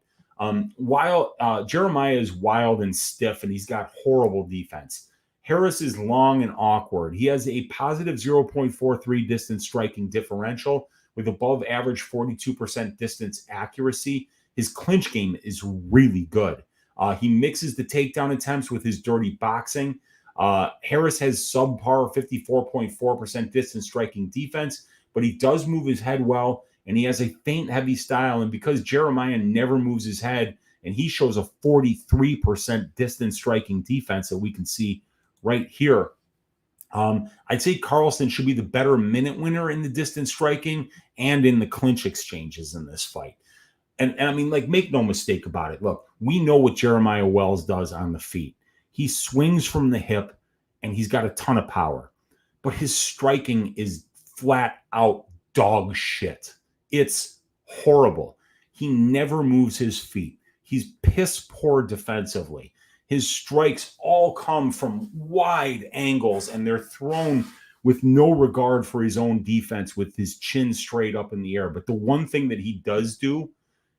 While Jeremiah is wild and stiff, and he's got horrible defense, Harris is long and awkward. He has a positive 0.43 distance striking differential with above average 42% distance accuracy. His clinch game is really good. He mixes the takedown attempts with his dirty boxing. Harris has subpar 54.4% distance striking defense, but he does move his head well, and he has a feint heavy style. And because Jeremiah never moves his head, and he shows a 43% distance striking defense that we can see right here, I'd say Carlston should be the better minute winner in the distance striking and in the clinch exchanges in this fight. And I mean, like, make no mistake about it. Look, we know what Jeremiah Wells does on the feet. He swings from the hip, and he's got a ton of power. But his striking is flat out dog shit. It's horrible. He never moves his feet. He's piss poor defensively. His strikes all come from wide angles, and they're thrown with no regard for his own defense, with his chin straight up in the air. But the one thing that he does do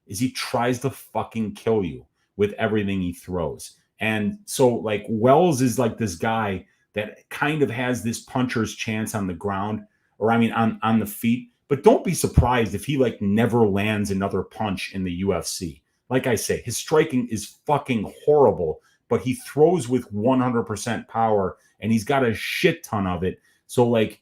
is he tries to fucking kill you with everything he throws. And so, like, Wells is like this guy that kind of has this puncher's chance on the ground, or I mean on the feet. But don't be surprised if he like never lands another punch in the UFC. Like I say, his striking is fucking horrible, but he throws with 100% power, and he's got a shit ton of it. So, like,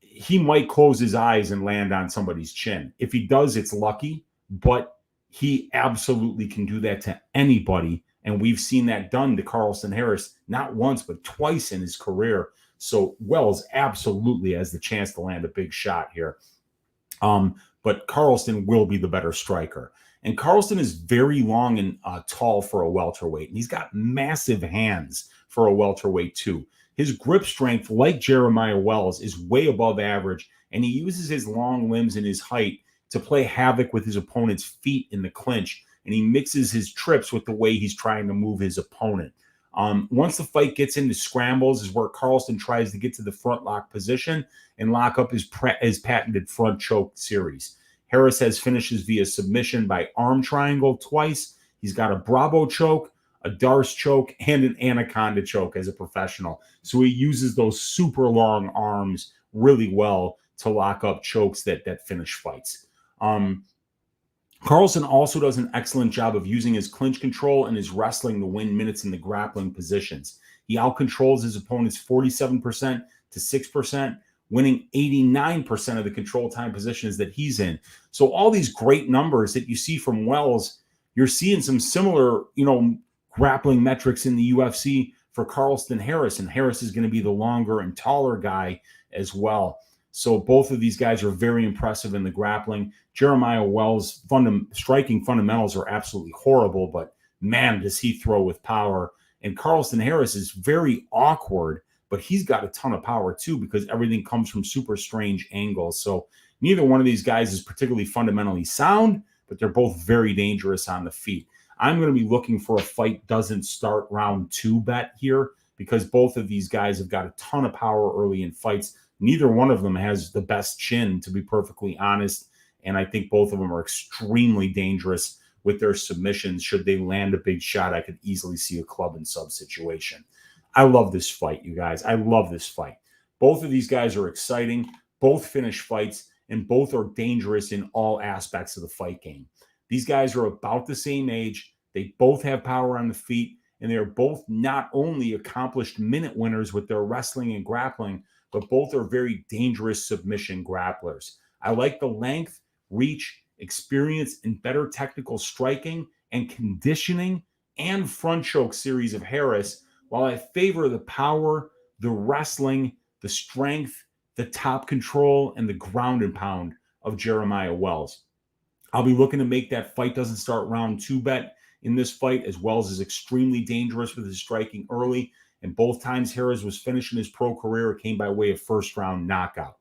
he might close his eyes and land on somebody's chin. If he does, it's lucky, but he absolutely can do that to anybody. And we've seen that done to Carlston Harris, not once, but twice in his career. So Wells absolutely has the chance to land a big shot here. But Carlston will be the better striker. And Carlston is very long and tall for a welterweight. And he's got massive hands for a welterweight too. His grip strength, like Jeremiah Wells, is way above average. And he uses his long limbs and his height to play havoc with his opponent's feet in the clinch. And he mixes his trips with the way he's trying to move his opponent. Once the fight gets into scrambles is where Carlston tries to get to the front lock position and lock up his patented front choke series. Harris has finishes via submission by arm triangle twice. He's got a Bravo choke, a Darce choke, and an Anaconda choke as a professional. So he uses those super long arms really well to lock up chokes that finish fights. Carlston also does an excellent job of using his clinch control and his wrestling to win minutes in the grappling positions. He outcontrols his opponents 47% to 6%, winning 89% of the control time positions that he's in. So all these great numbers that you see from Wells, you're seeing some similar, grappling metrics in the UFC for Carlston Harris, and Harris is going to be the longer and taller guy as well. So both of these guys are very impressive in the grappling. Jeremiah Wells' striking fundamentals are absolutely horrible, but man, does he throw with power. And Carlston Harris is very awkward, but he's got a ton of power too, because everything comes from super strange angles. So neither one of these guys is particularly fundamentally sound, but they're both very dangerous on the feet. I'm going to be looking for a fight doesn't start round 2 bet here, because both of these guys have got a ton of power early in fights. Neither one of them has the best chin, to be perfectly honest. And I think both of them are extremely dangerous with their submissions. Should they land a big shot, I could easily see a club and sub situation. I love this fight, you guys. I love this fight. Both of these guys are exciting. Both finish fights, and both are dangerous in all aspects of the fight game. These guys are about the same age. They both have power on the feet, and they are both not only accomplished minute winners with their wrestling and grappling, but both are very dangerous submission grapplers. I like the length, reach, experience, and better technical striking and conditioning and front choke series of Harris, while I favor the power, the wrestling, the strength, the top control, and the ground and pound of Jeremiah Wells. I'll be looking to make that fight doesn't start round 2 bet in this fight, as Wells is extremely dangerous with his striking early. And both times Harris was finishing his pro career, it came by way of first-round knockout.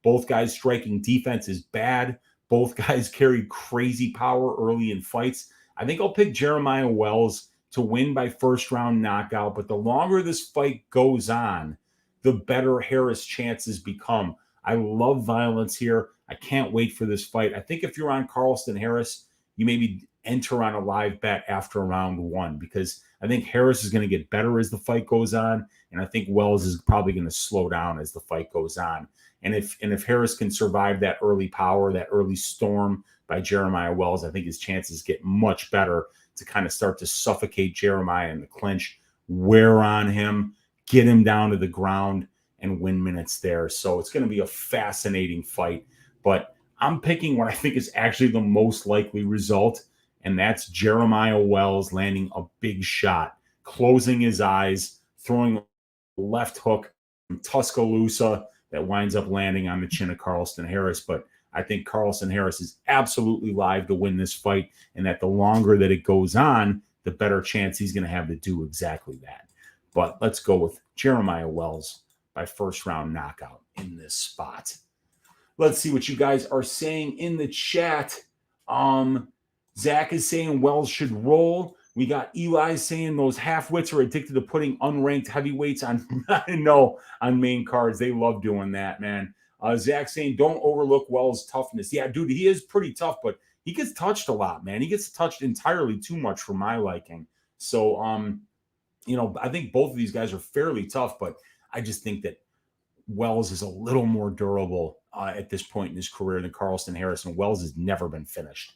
Both guys' striking defense is bad. Both guys carry crazy power early in fights. I think I'll pick Jeremiah Wells to win by first-round knockout, but the longer this fight goes on, the better Harris' chances become. I love violence here. I can't wait for this fight. I think if you're on Carlston Harris, you maybe enter on a live bet after round 1, because I think Harris is going to get better as the fight goes on, and I think Wells is probably going to slow down as the fight goes on. And if Harris can survive that early power, that early storm by Jeremiah Wells, I think his chances get much better to kind of start to suffocate Jeremiah in the clinch, wear on him, get him down to the ground, and win minutes there. So it's going to be a fascinating fight. But I'm picking what I think is actually the most likely result, and that's Jeremiah Wells landing a big shot, closing his eyes, throwing a left hook from Tuscaloosa that winds up landing on the chin of Carlston Harris. But I think Carlston Harris is absolutely live to win this fight, and that the longer that it goes on, the better chance he's going to have to do exactly that. But let's go with Jeremiah Wells by first round knockout in this spot. Let's see what you guys are saying in the chat. Zach is saying Wells should roll. We got Eli saying those half-wits are addicted to putting unranked heavyweights on on main cards. They love doing that, man. Zach saying don't overlook Wells' toughness. Yeah, dude, he is pretty tough, but he gets touched a lot, man. He gets touched entirely too much for my liking. So, I think both of these guys are fairly tough, but I just think that Wells is a little more durable at this point in his career than Carlston Harris, and Wells has never been finished.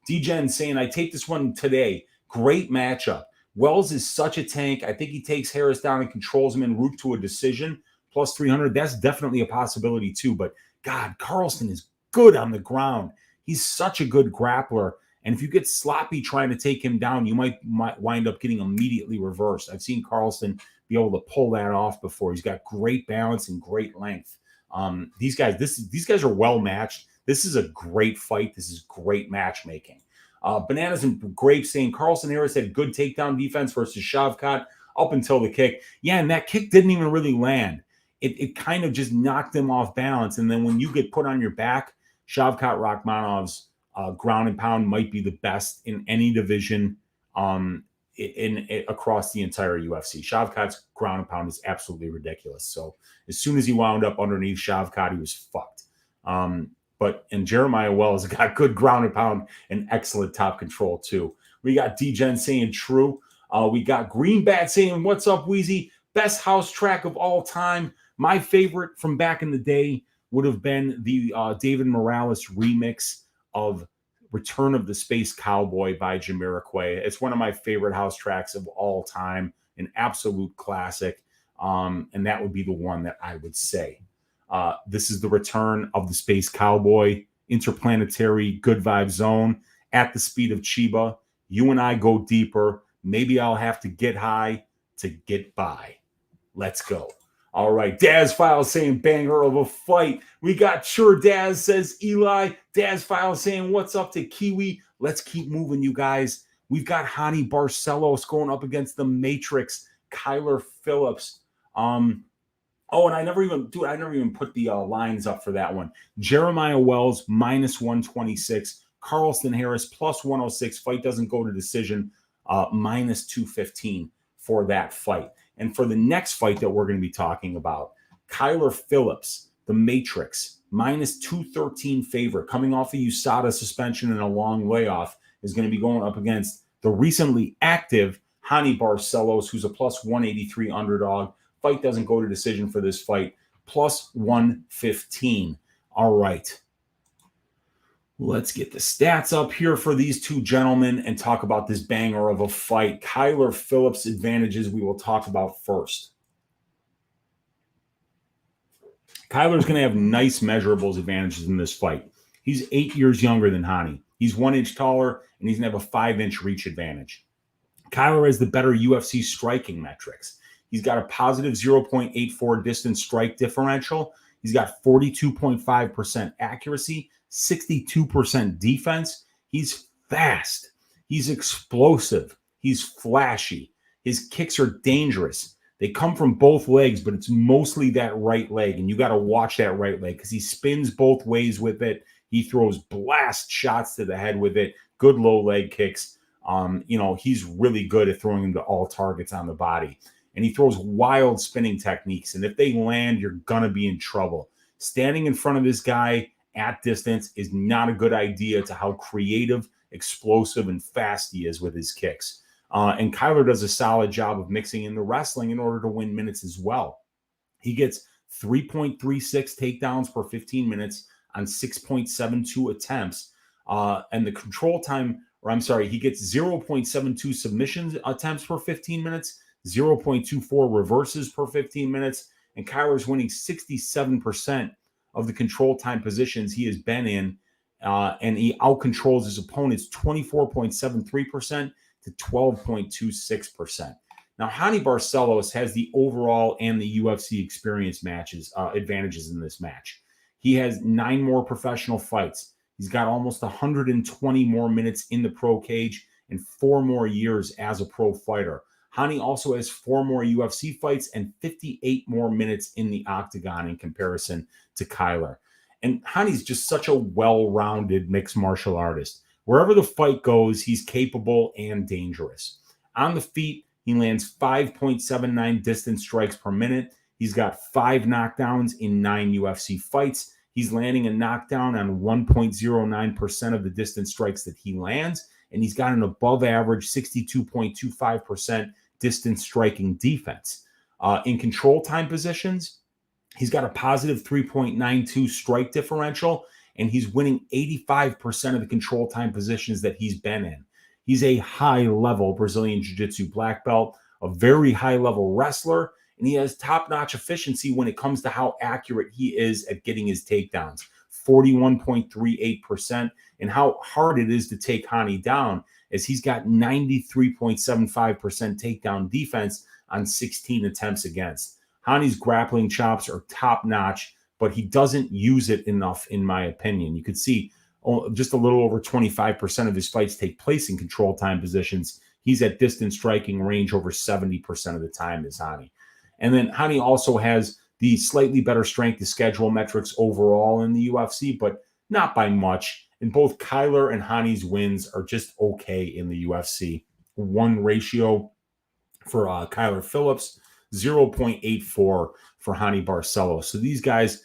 D-Gen saying, I take this one today. Great matchup. Wells is such a tank. I think he takes Harris down and controls him en route to a decision. Plus 300, that's definitely a possibility too. But, God, Carlston is good on the ground. He's such a good grappler. And if you get sloppy trying to take him down, you might wind up getting immediately reversed. I've seen Carlston be able to pull that off before. He's got great balance and great length. These guys are well matched. This is a great fight. This is great matchmaking. Bananas and Grapes saying Carlston Harris had good takedown defense versus Shavkat up until the kick. Yeah, and that kick didn't even really land. It kind of just knocked him off balance. And then when you get put on your back, Shavkat Rakhmonov's ground and pound might be the best in any division across the entire UFC. Shavkat's ground and pound is absolutely ridiculous. So as soon as he wound up underneath Shavkat, he was fucked. And Jeremiah Wells got good ground and pound and excellent top control too. We got D-Gen saying true. We got Greenbat saying, what's up, Weezy? Best house track of all time. My favorite from back in the day would have been the David Morales remix of Return of the Space Cowboy by Jamiroquai. It's one of my favorite house tracks of all time, an absolute classic. And that would be the one that I would say. This is the Return of the Space Cowboy, interplanetary good vibe zone at the speed of Chiba. You and I go deeper. Maybe I'll have to get high to get by. Let's go. All right, Daz File saying banger of a fight. We got Sure Daz says Eli. Daz File saying what's up to Kiwi. Let's keep moving, you guys. We've got Hani Barcelos going up against the Matrix, Kyler Phillips. And I never even put the lines up for that one. Jeremiah Wells minus 126, Carlston Harris plus 106. Fight doesn't go to decision, minus 215 for that fight. And for the next fight that we're going to be talking about, Kyler Phillips, the Matrix, minus 213 favorite, coming off a USADA suspension and a long layoff, is going to be going up against the recently active Hani Barcelos, who's a plus 183 underdog. Fight doesn't go to decision for this fight, plus 115. All right. Let's get the stats up here for these two gentlemen and talk about this banger of a fight. Kyler Phillips' advantages we will talk about first. Kyler's going to have nice measurables advantages in this fight. He's 8 years younger than Hani. He's 1 inch taller, and he's going to have a 5-inch reach advantage. Kyler has the better UFC striking metrics. He's got a positive 0.84 distance strike differential. He's got 42.5% accuracy, 62% defense. He's fast. He's explosive. He's flashy. His kicks are dangerous. They come from both legs, but it's mostly that right leg, and you got to watch that right leg because he spins both ways with it. He throws blast shots to the head with it. Good low leg kicks. He's really good at throwing them to all targets on the body. And he throws wild spinning techniques. And if they land, you're going to be in trouble. Standing in front of this guy at distance is not a good idea to how creative, explosive, and fast he is with his kicks. And Kyler does a solid job of mixing in the wrestling in order to win minutes as well. He gets 3.36 takedowns per 15 minutes on 6.72 attempts. And the control time, he gets 0.72 submissions attempts per 15 minutes, 0.24 reverses per 15 minutes, and Kyler's winning 67% of the control time positions he has been in, and he outcontrols his opponents 24.73% to 12.26%. Now, Hani Barcelos has the overall and the UFC experience advantages in this match. He has 9 more professional fights. He's got almost 120 more minutes in the pro cage and 4 more years as a pro fighter. Hani also has 4 more UFC fights and 58 more minutes in the octagon in comparison to Kyler. And Hani's just such a well-rounded mixed martial artist. Wherever the fight goes, he's capable and dangerous. On the feet, he lands 5.79 distance strikes per minute. He's got 5 knockdowns in 9 UFC fights. He's landing a knockdown on 1.09% of the distance strikes that he lands. And he's got an above average 62.25% distance striking defense. In control time positions, he's got a positive 3.92 strike differential, and he's winning 85% of the control time positions that he's been in. He's a high-level Brazilian Jiu-Jitsu black belt, a very high-level wrestler, and he has top-notch efficiency when it comes to how accurate he is at getting his takedowns, 41.38%, and how hard it is to take Hani down, as he's got 93.75% takedown defense on 16 attempts against. Hani's grappling chops are top-notch, but he doesn't use it enough, in my opinion. You could see just a little over 25% of his fights take place in control time positions. He's at distance striking range over 70% of the time is Hani. And then Hani also has the slightly better strength to schedule metrics overall in the UFC, but not by much. And both Kyler and Hani's wins are just okay in the UFC. 1 ratio for Kyler Phillips, 0.84 for Hani Barcelos. So these guys,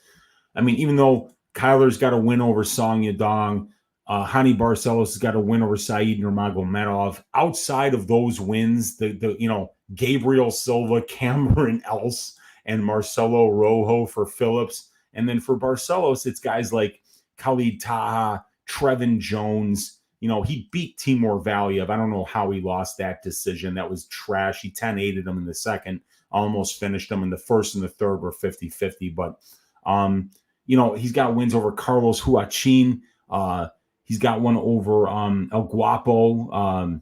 I mean, even though Kyler's got a win over Song Yadong, Hani Barcelos has got a win over Said Nurmagomedov. Outside of those wins, the Gabriel Silva, Cameron Else, and Marcelo Rojo for Phillips. And then for Barcelos, it's guys like Khalid Taha, Trevin Jones. He beat Timur Valiev. I don't know how he lost that decision. That was trash. He 10-8'd him in the second, almost finished him in the first and the third were 50-50. But, he's got wins over Carlos Huachin. He's got one over El Guapo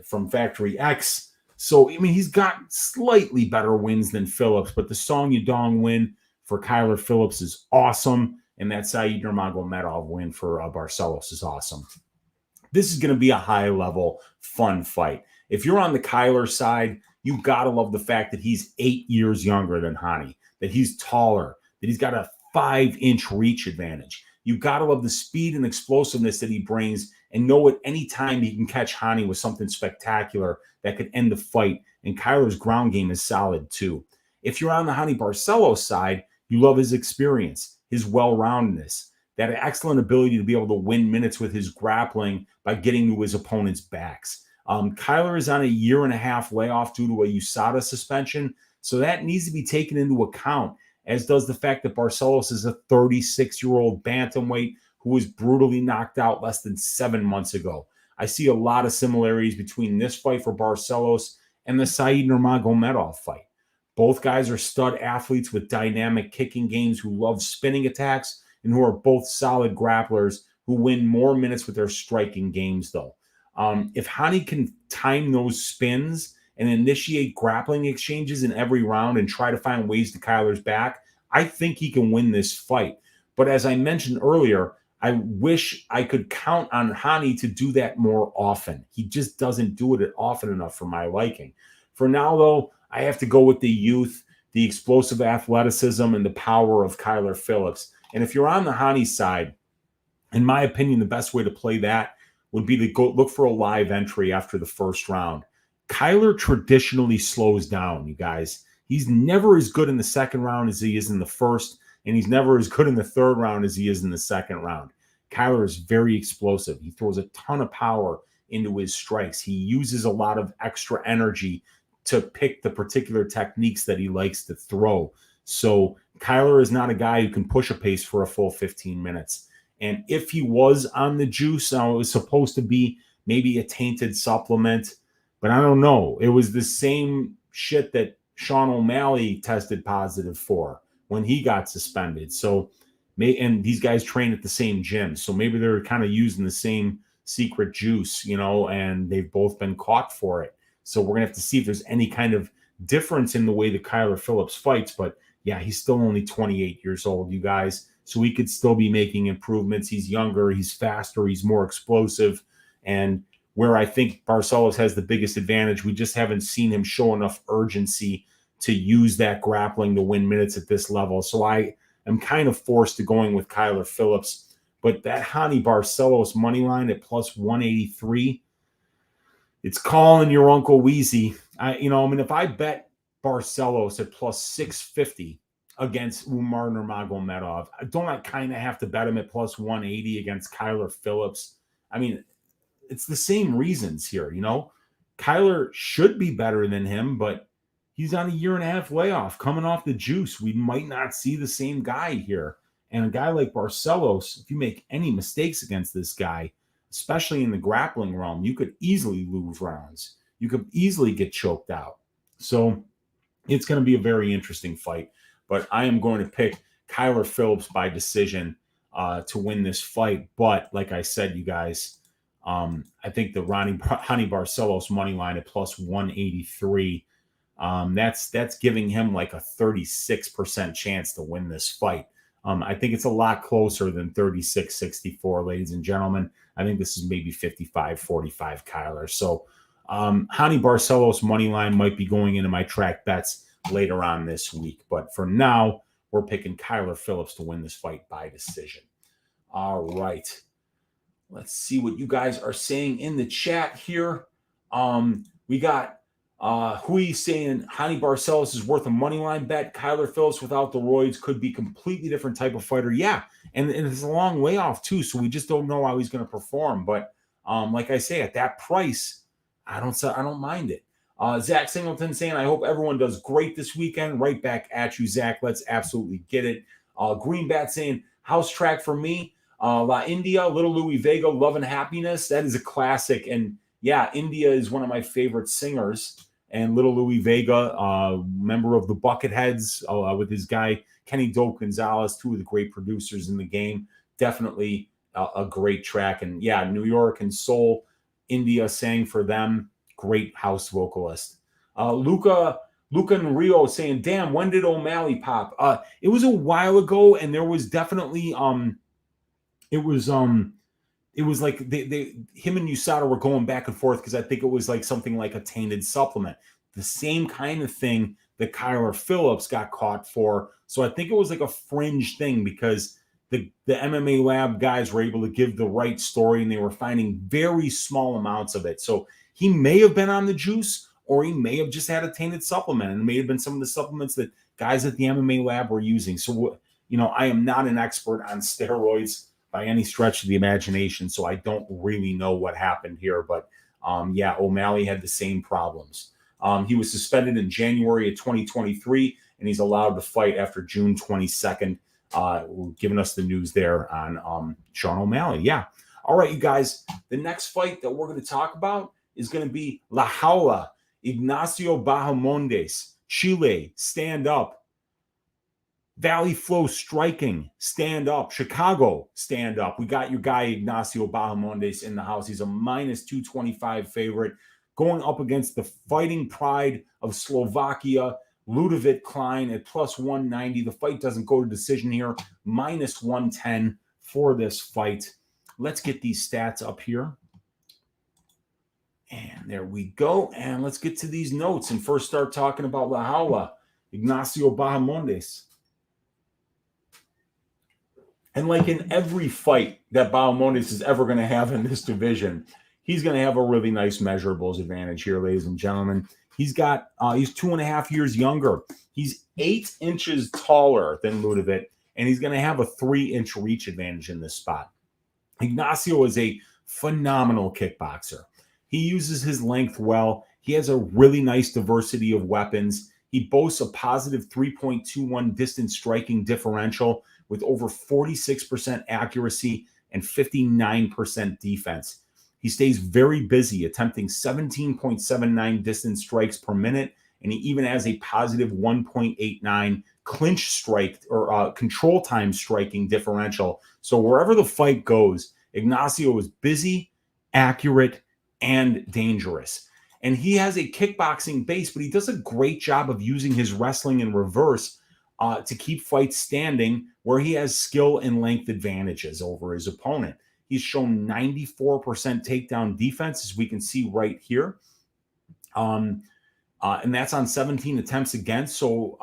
from Factory X. So, I mean, he's got slightly better wins than Phillips, but the Song Yadong win for Kyler Phillips is awesome, and that Said Nurmagomedov win for Barcelos is awesome. This is going to be a high-level, fun fight. If you're on the Kyler side, you got to love the fact that he's 8 years younger than Hani, that he's taller, that he's got a 5-inch reach advantage. You got to love the speed and explosiveness that he brings and know at any time he can catch Hani with something spectacular that could end the fight. And Kyler's ground game is solid too. If you're on the Hani Barcelos side, you love his experience, his well-roundedness, that excellent ability to be able to win minutes with his grappling by getting to his opponent's backs. Kyler is on a 1.5-year layoff due to a USADA suspension, so that needs to be taken into account, as does the fact that Barcelos is a 36-year-old bantamweight who was brutally knocked out less than 7 months ago. I see a lot of similarities between this fight for Barcelos and the Said Nurmagomedov fight. Both guys are stud athletes with dynamic kicking games who love spinning attacks and who are both solid grapplers who win more minutes with their striking games, though. If Hani can time those spins and initiate grappling exchanges in every round and try to find ways to Kyler's back, I think he can win this fight. But as I mentioned earlier, I wish I could count on Hani to do that more often. He just doesn't do it often enough for my liking. For now, though, I have to go with the youth, the explosive athleticism, and the power of Kyler Phillips. And if you're on the Hani side, in my opinion, the best way to play that would be to go look for a live entry after the first round. Kyler traditionally slows down, you guys. He's never as good in the second round as he is in the first, and he's never as good in the third round as he is in the second round. Kyler is very explosive. He throws a ton of power into his strikes. He uses a lot of extra energy to pick the particular techniques that he likes to throw. So Kyler is not a guy who can push a pace for a full 15 minutes. And if he was on the juice, now it was supposed to be maybe a tainted supplement, but I don't know. It was the same shit that Sean O'Malley tested positive for when he got suspended. So And these guys train at the same gym. So maybe they're kind of using the same secret juice, and they've both been caught for it. So we're going to have to see if there's any kind of difference in the way that Kyler Phillips fights. But yeah, he's still only 28 years old, you guys. So he could still be making improvements. He's younger, he's faster, he's more explosive. And where I think Barcelos has the biggest advantage, we just haven't seen him show enough urgency to use that grappling to win minutes at this level. So I am kind of forced to going with Kyler Phillips. But that Hani Barcelos money line at plus 183, it's calling your Uncle Weezy. If I bet Barcelos at plus 650 against Umar Nurmagomedov, don't I kind of have to bet him at plus 180 against Kyler Phillips? I mean, it's the same reasons here, Kyler should be better than him, but he's on a 1.5-year layoff coming off the juice. We might not see the same guy here. And a guy like Barcelos, if you make any mistakes against this guy, especially in the grappling realm, you could easily lose rounds. You could easily get choked out. So it's going to be a very interesting fight. But I am going to pick Kyler Phillips by decision to win this fight. But like I said, you guys, I think the Hani Barcelos money line at plus 183, that's giving him like a 36% chance to win this fight. I think it's a lot closer than 36-64, ladies and gentlemen. I think this is maybe 55-45 Kyler. So Hani Barcelos money line might be going into my track bets later on this week. But for now, we're picking Kyler Phillips to win this fight by decision. All right. Let's see what you guys are saying in the chat here. We got Hui saying Hani Barcelos is worth a money line bet. Kyler Phillips without the roids could be completely different type of fighter. Yeah, and it's a long way off too, so we just don't know how he's going to perform. But like I say, at that price, I don't mind it. Zach Singleton saying, I hope everyone does great this weekend. Right back at you, Zach. Let's absolutely get it. Greenbat saying, house track for me. La India, Little Louis Vega, Love and Happiness. That is a classic. And yeah, India is one of my favorite singers. And Little Louis Vega, member of the Bucketheads, with his guy, Kenny Dope Gonzalez, two of the great producers in the game. Definitely a great track. And yeah, New York and Soul, India sang for them. Great house vocalist. Luca and Rio saying, damn, when did O'Malley pop? It was a while ago, and there was definitely it was like him and USADA were going back and forth because I think it was like something like a tainted supplement. The same kind of thing that Kyler Phillips got caught for. So I think it was like a fringe thing because the MMA lab guys were able to give the right story and they were finding very small amounts of it. So he may have been on the juice or he may have just had a tainted supplement, and it may have been some of the supplements that guys at the MMA lab were using. So, I am not an expert on steroids by any stretch of the imagination, so I don't really know what happened here. But yeah, O'Malley had the same problems. He was suspended in January of 2023, and he's allowed to fight after June 22nd. Giving us the news there on Sean O'Malley. Yeah. All right, you guys. The next fight that we're going to talk about is going to be La Jaula, Ignacio Bahamondes, Chile, stand up. Valley Flow Striking, stand up. Chicago, stand up. We got your guy Ignacio Bahamondes in the house. He's a minus 225 favorite going up against the Fighting Pride of Slovakia, Ludovic Klein at plus 190. The fight doesn't go to decision here. Minus 110 for this fight. Let's get these stats up here. And there we go. And let's get to these notes and first start talking about La Jaula, Ignacio Bahamondes. And like in every fight that Bahamondes is ever going to have in this division, he's going to have a really nice measurables advantage here, ladies and gentlemen. He's 2.5 years younger. He's 8 inches taller than Ludovic, and he's going to have a 3-inch reach advantage in this spot. Ignacio is a phenomenal kickboxer. He uses his length well. He has a really nice diversity of weapons. He boasts a positive 3.21 distance striking differential with over 46% accuracy and 59% defense. He stays very busy, attempting 17.79 distance strikes per minute, and he even has a positive 1.89 clinch strike or control time striking differential. So wherever the fight goes, Ignacio is busy, accurate, and dangerous. And he has a kickboxing base, but he does a great job of using his wrestling in reverse to keep fights standing, where he has skill and length advantages over his opponent. He's shown 94% takedown defense, as we can see right here. And that's on 17 attempts against, so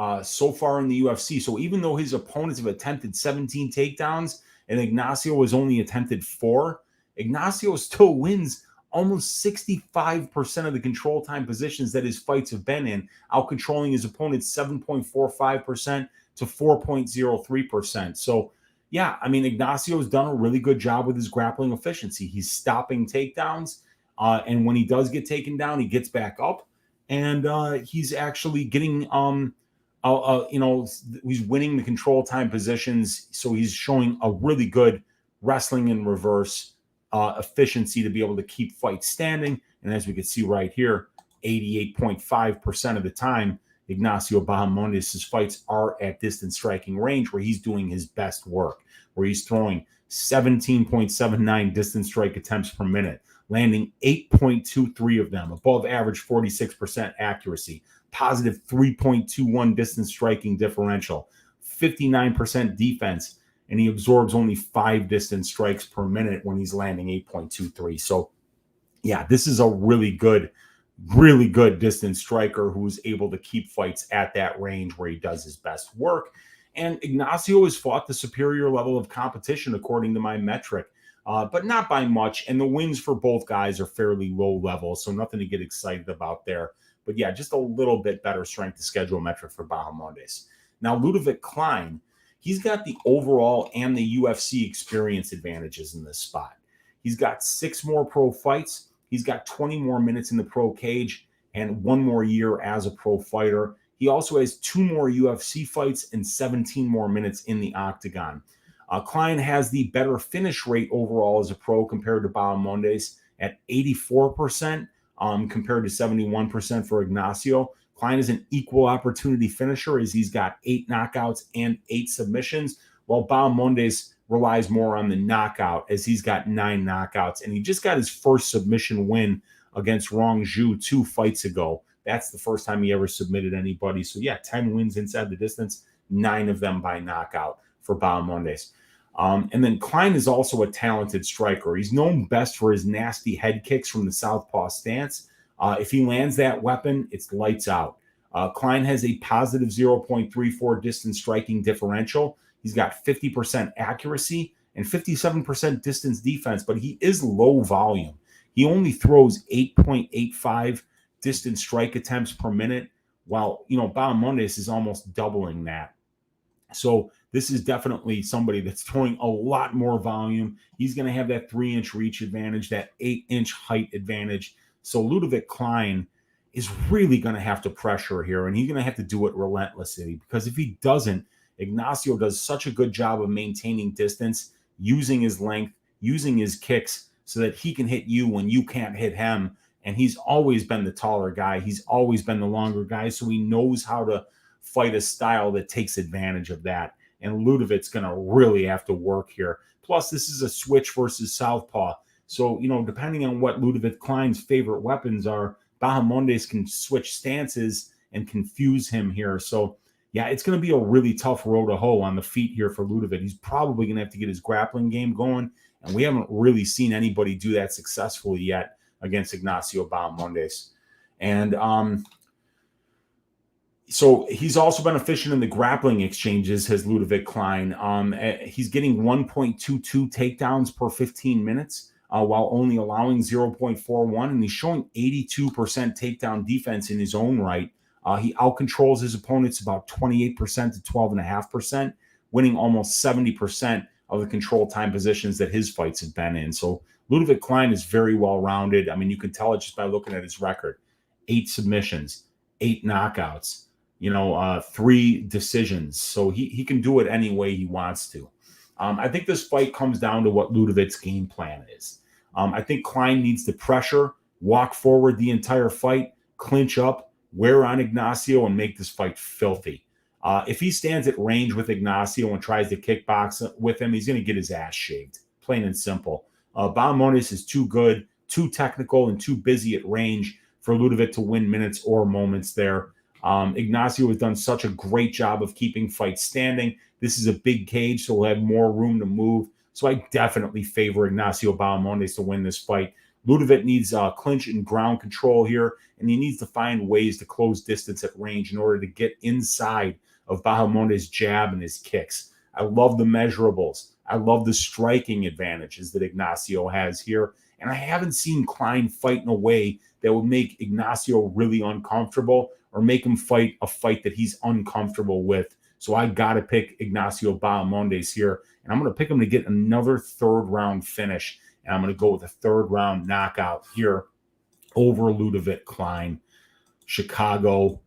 far in the UFC. So even though his opponents have attempted 17 takedowns and Ignacio has only attempted 4, Ignacio still wins almost 65% of the control time positions that his fights have been in, out-controlling his opponents 7.45% to 4.03%. So, yeah, I mean, Ignacio's done a really good job with his grappling efficiency. He's stopping takedowns, and when he does get taken down, he gets back up, and he's actually getting, he's winning the control time positions, so he's showing a really good wrestling in reverse efficiency to be able to keep fights standing. And as we can see right here, 88.5% of the time, Ignacio Bahamondes' fights are at distance striking range, where he's doing his best work, where he's throwing 17.79 distance strike attempts per minute, landing 8.23 of them, above average 46% accuracy, positive 3.21 distance striking differential, 59% defense, and he absorbs only 5 distance strikes per minute when he's landing 8.23. So, yeah, this is a really good distance striker who's able to keep fights at that range where he does his best work. And Ignacio has fought the superior level of competition, according to my metric, but not by much. And the wins for both guys are fairly low level, so nothing to get excited about there. But, yeah, just a little bit better strength to schedule metric for Bahamondes. Now, Ludovic Klein, he's got the overall and the UFC experience advantages in this spot. He's got 6 more pro fights. He's got 20 more minutes in the pro cage and 1 more year as a pro fighter. He also has 2 more UFC fights and 17 more minutes in the octagon. Klein has the better finish rate overall as a pro compared to Bahamondes at 84% compared to 71% for Ignacio. Klein is an equal opportunity finisher, as he's got 8 knockouts and 8 submissions, while Bahamondes relies more on the knockout, as he's got 9 knockouts. And he just got his first submission win against Rong Zhu 2 fights ago. That's the first time he ever submitted anybody. So, yeah, 10 wins inside the distance, 9 of them by knockout for Bahamondes. And then Klein is also a talented striker. He's known best for his nasty head kicks from the southpaw stance. If he lands that weapon, it's lights out. Klein has a positive 0.34 distance striking differential. He's got 50% accuracy and 57% distance defense, but he is low volume. He only throws 8.85 distance strike attempts per minute, while, Bahamondes is almost doubling that. So this is definitely somebody that's throwing a lot more volume. He's going to have that 3-inch reach advantage, that 8-inch height advantage. So Ludovic Klein is really going to have to pressure here, and he's going to have to do it relentlessly, because if he doesn't, Ignacio does such a good job of maintaining distance, using his length, using his kicks so that he can hit you when you can't hit him. And he's always been the taller guy. He's always been the longer guy, so he knows how to fight a style that takes advantage of that. And Ludovic's going to really have to work here. Plus, this is a switch versus southpaw. So, depending on what Ludovic Klein's favorite weapons are, Bahamondes can switch stances and confuse him here. So, yeah, it's going to be a really tough row to hoe on the feet here for Ludovic. He's probably going to have to get his grappling game going, and we haven't really seen anybody do that successfully yet against Ignacio Bahamondes. And so he's also been efficient in the grappling exchanges, has Ludovic Klein. He's getting 1.22 takedowns per 15 minutes. While only allowing 0.41, and he's showing 82% takedown defense in his own right. He outcontrols his opponents about 28% to 12.5%, winning almost 70% of the control time positions that his fights have been in. So Ludovic Klein is very well-rounded. I mean, you can tell it just by looking at his record. 8 submissions, 8 knockouts, 3 decisions. So he can do it any way he wants to. I think this fight comes down to what Ludovic's game plan is. I think Klein needs to pressure, walk forward the entire fight, clinch up, wear on Ignacio, and make this fight filthy. If he stands at range with Ignacio and tries to kickbox with him, he's going to get his ass shaved, plain and simple. Bahamondes is too good, too technical, and too busy at range for Ludovic to win minutes or moments there. Ignacio has done such a great job of keeping fights standing. This is a big cage, so we'll have more room to move. So I definitely favor Ignacio Bahamondes to win this fight. Ludovic needs clinch and ground control here, and he needs to find ways to close distance at range in order to get inside of Bahamondes' jab and his kicks. I love the measurables. I love the striking advantages that Ignacio has here, and I haven't seen Klein fight in a way that would make Ignacio really uncomfortable or make him fight a fight that he's uncomfortable with. So I got to pick Ignacio Bahamondes here, and I'm going to pick him to get another third-round finish, and I'm going to go with a third-round knockout here over Ludovic Klein. Chicago,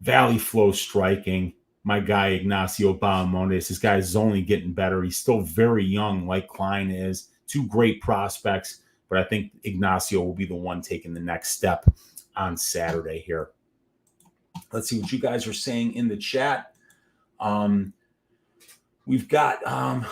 Valley Flow striking. My guy, Ignacio Bahamondes. This guy is only getting better. He's still very young, like Klein is. Two great prospects, but I think Ignacio will be the one taking the next step on Saturday here. Let's see what you guys are saying in the chat. We've got, am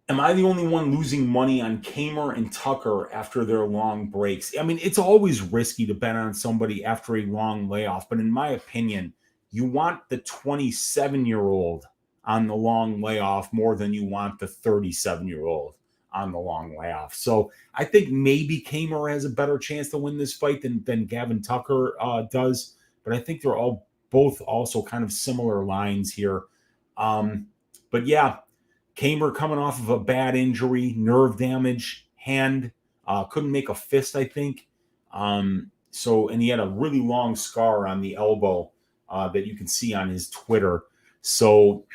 I the only one losing money on Camur and Tucker after their long breaks? I mean, it's always risky to bet on somebody after a long layoff, but in my opinion, you want the 27-year-old on the long layoff more than you want the 37-year-old on the long layoff. So I think maybe Camur has a better chance to win this fight than Gavin Tucker does, but I think they're both also kind of similar lines here. But yeah, Camur coming off of a bad injury, nerve damage, hand, couldn't make a fist, I think. And he had a really long scar on the elbow that you can see on his Twitter. So,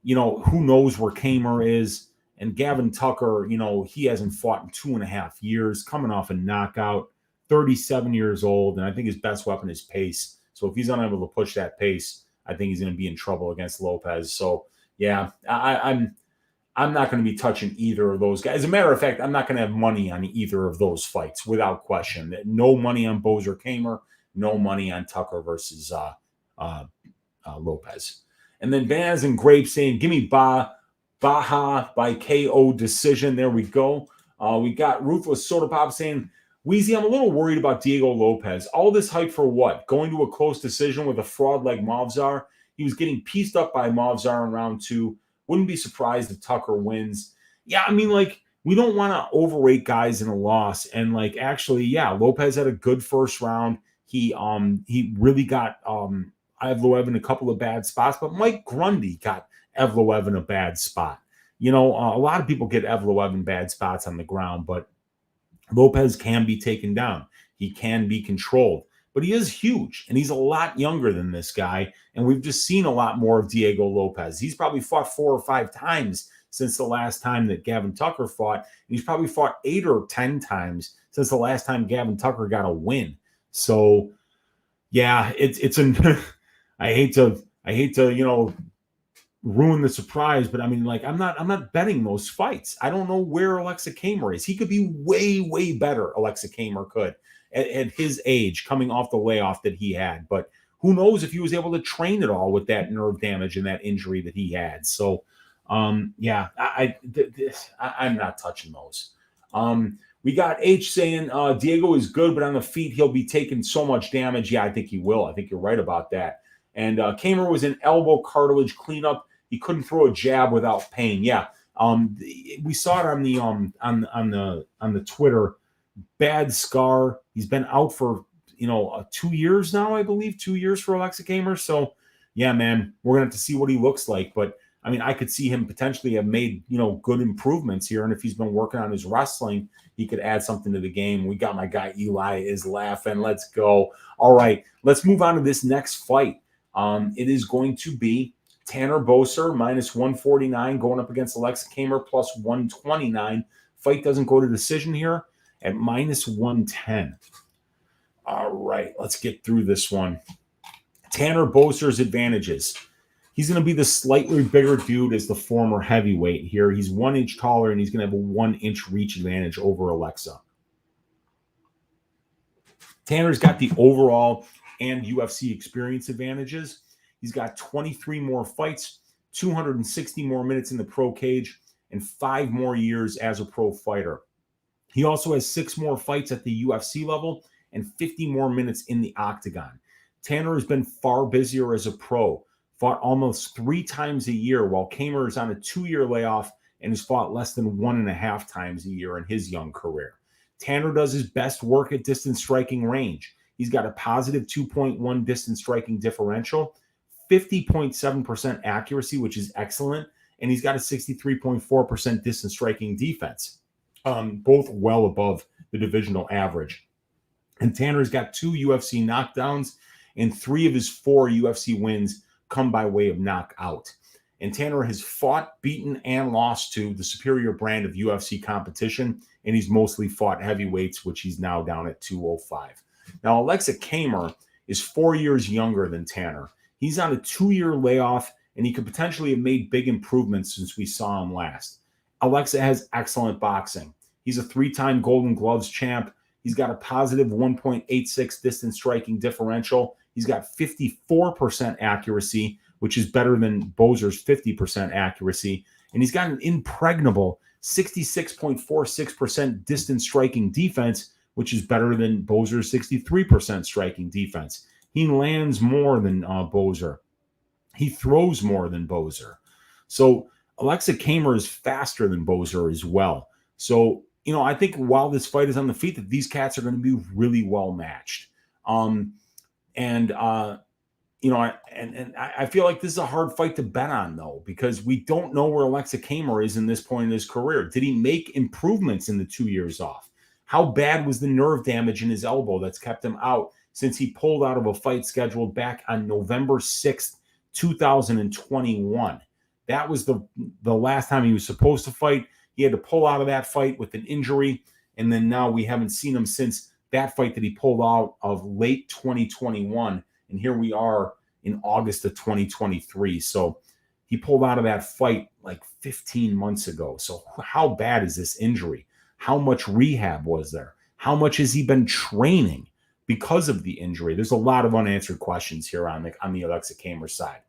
who knows where Camur is. And Gavin Tucker, he hasn't fought in 2.5 years, coming off a knockout, 37 years old, and I think his best weapon is pace. So if he's unable to push that pace, I think he's going to be in trouble against Lopes. So, yeah, I'm not going to be touching either of those guys. As a matter of fact, I'm not going to have money on either of those fights without question. No money on Boser Camur, no money on Tucker versus Lopes. And then Baz and Grape saying, give me Baja by KO decision. There we go. We got Ruthless Soda Pop saying, Weezy, I'm a little worried about Diego Lopes. All this hype for what? Going to a close decision with a fraud like Movzar? He was getting pieced up by Movzar in round 2. Wouldn't be surprised if Tucker wins. Yeah, I mean, we don't want to overrate guys in a loss. And, actually, yeah, Lopes had a good first round. He really got Evloev in a couple of bad spots, but Mike Grundy got Evloev in a bad spot. A lot of people get Evloev in bad spots on the ground, but Lopes can be taken down. He can be controlled, but he is huge, and he's a lot younger than this guy, and we've just seen a lot more of Diego Lopes. He's probably fought 4 or 5 times since the last time that Gavin Tucker fought, and he's probably fought 8 or 10 times since the last time Gavin Tucker got a win. So, yeah, it's I hate to ruin the surprise, but I mean, I'm not betting those fights. I don't know where Aleksa Camur is. He could be way, way better. Aleksa Camur could at his age, coming off the layoff that he had. But who knows if he was able to train at all with that nerve damage and that injury that he had. So, yeah, I'm not touching those. We got H saying Diego is good, but on the feet he'll be taking so much damage. Yeah, I think he will. I think you're right about that. And Camur was in elbow cartilage cleanup. He couldn't throw a jab without pain. Yeah, we saw it on the Twitter. Bad scar. He's been out for 2 years now, I believe. 2 years for Aleksa Camur. So yeah, man, we're gonna have to see what he looks like. But I mean, I could see him potentially have made good improvements here, and if he's been working on his wrestling, he could add something to the game. We got my guy Eli is laughing. Let's go. All right, let's move on to this next fight. It is going to be Tanner Boser minus 149 going up against Aleksa Camur plus 129. Fight doesn't go to decision here at minus 110. All right, let's get through this one. Tanner Boser's advantages. He's going to be the slightly bigger dude as the former heavyweight here. He's 1 inch taller, and he's going to have a 1 inch reach advantage over Aleksa. Tanner's got the overall and UFC experience advantages. He's got 23 more fights, 260 more minutes in the pro cage, and 5 more years as a pro fighter. He also has 6 more fights at the UFC level and 50 more minutes in the octagon. Tanner has been far busier as a pro, fought almost 3 times a year, while Camur is on a 2-year layoff and has fought less than 1.5 times a year in his young career. Tanner does his best work at distance striking range. He's got a positive 2.1 distance striking differential, 50.7% accuracy, which is excellent, and he's got a 63.4% distance striking defense, both well above the divisional average. And Tanner's got 2 UFC knockdowns, and 3 of his 4 UFC wins come by way of knockout. And Tanner has fought, beaten, and lost to the superior brand of UFC competition, and he's mostly fought heavyweights, which he's now down at 205. Now, Aleksa Camur is 4 years younger than Tanner. He's on a 2-year layoff, and he could potentially have made big improvements since we saw him last. Aleksa has excellent boxing. He's a 3-time Golden Gloves champ. He's got a positive 1.86 distance striking differential. He's got 54% accuracy, which is better than Boser's 50% accuracy. And he's got an impregnable 66.46% distance striking defense, which is better than Boser's 63% striking defense. He lands more than Boser. He throws more than Boser. So Aleksa Camur is faster than Boser as well. So, I think while this fight is on the feet, that these cats are going to be really well matched. I feel like this is a hard fight to bet on, though, because we don't know where Aleksa Camur is in this point in his career. Did he make improvements in the 2 years off? How bad was the nerve damage in his elbow that's kept him out since he pulled out of a fight scheduled back on November 6th, 2021? That was the last time he was supposed to fight. He had to pull out of that fight with an injury, and then now we haven't seen him since that fight that he pulled out of late 2021, and here we are in August of 2023. So he pulled out of that fight like 15 months ago. So how bad is this injury? How much rehab was there? How much has he been training because of the injury? There's a lot of unanswered questions here on the Aleksa Camur side.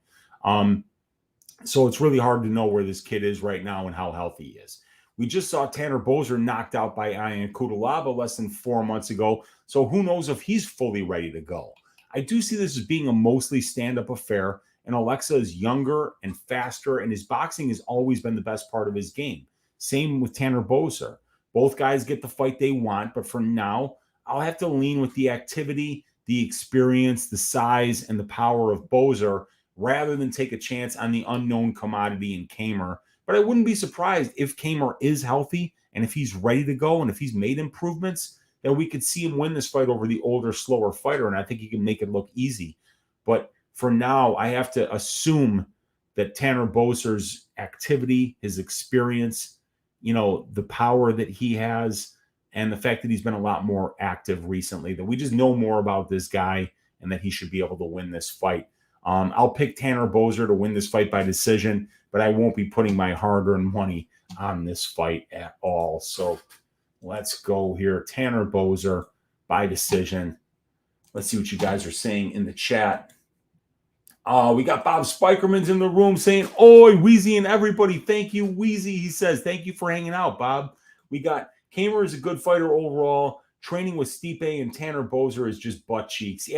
So it's really hard to know where this kid is right now and how healthy he is. We just saw Tanner Boser knocked out by Ian Kudalaba less than 4 months ago. So who knows if he's fully ready to go. I do see this as being a mostly stand-up affair, and Aleksa is younger and faster, and his boxing has always been the best part of his game. Same with Tanner Boser. Both guys get the fight they want, but for now, I'll have to lean with the activity, the experience, the size, and the power of Boser rather than take a chance on the unknown commodity in Camur. But I wouldn't be surprised if Camur is healthy and if he's ready to go and if he's made improvements, that we could see him win this fight over the older, slower fighter, and I think he can make it look easy. But for now, I have to assume that Tanner Boser's activity, his experience, the power that he has, and the fact that he's been a lot more active recently, that we just know more about this guy and that he should be able to win this fight. I'll pick Tanner Boser to win this fight by decision, but I won't be putting my hard-earned money on this fight at all. So let's go here. Tanner Boser by decision. Let's see what you guys are saying in the chat. We got Bob Spikerman's in the room saying, "Oi, Weezy and everybody." Thank you, Weezy. He says, "Thank you for hanging out, Bob." We got Camur is a good fighter overall. Training with Stipe and Tanner Boser is just butt cheeks.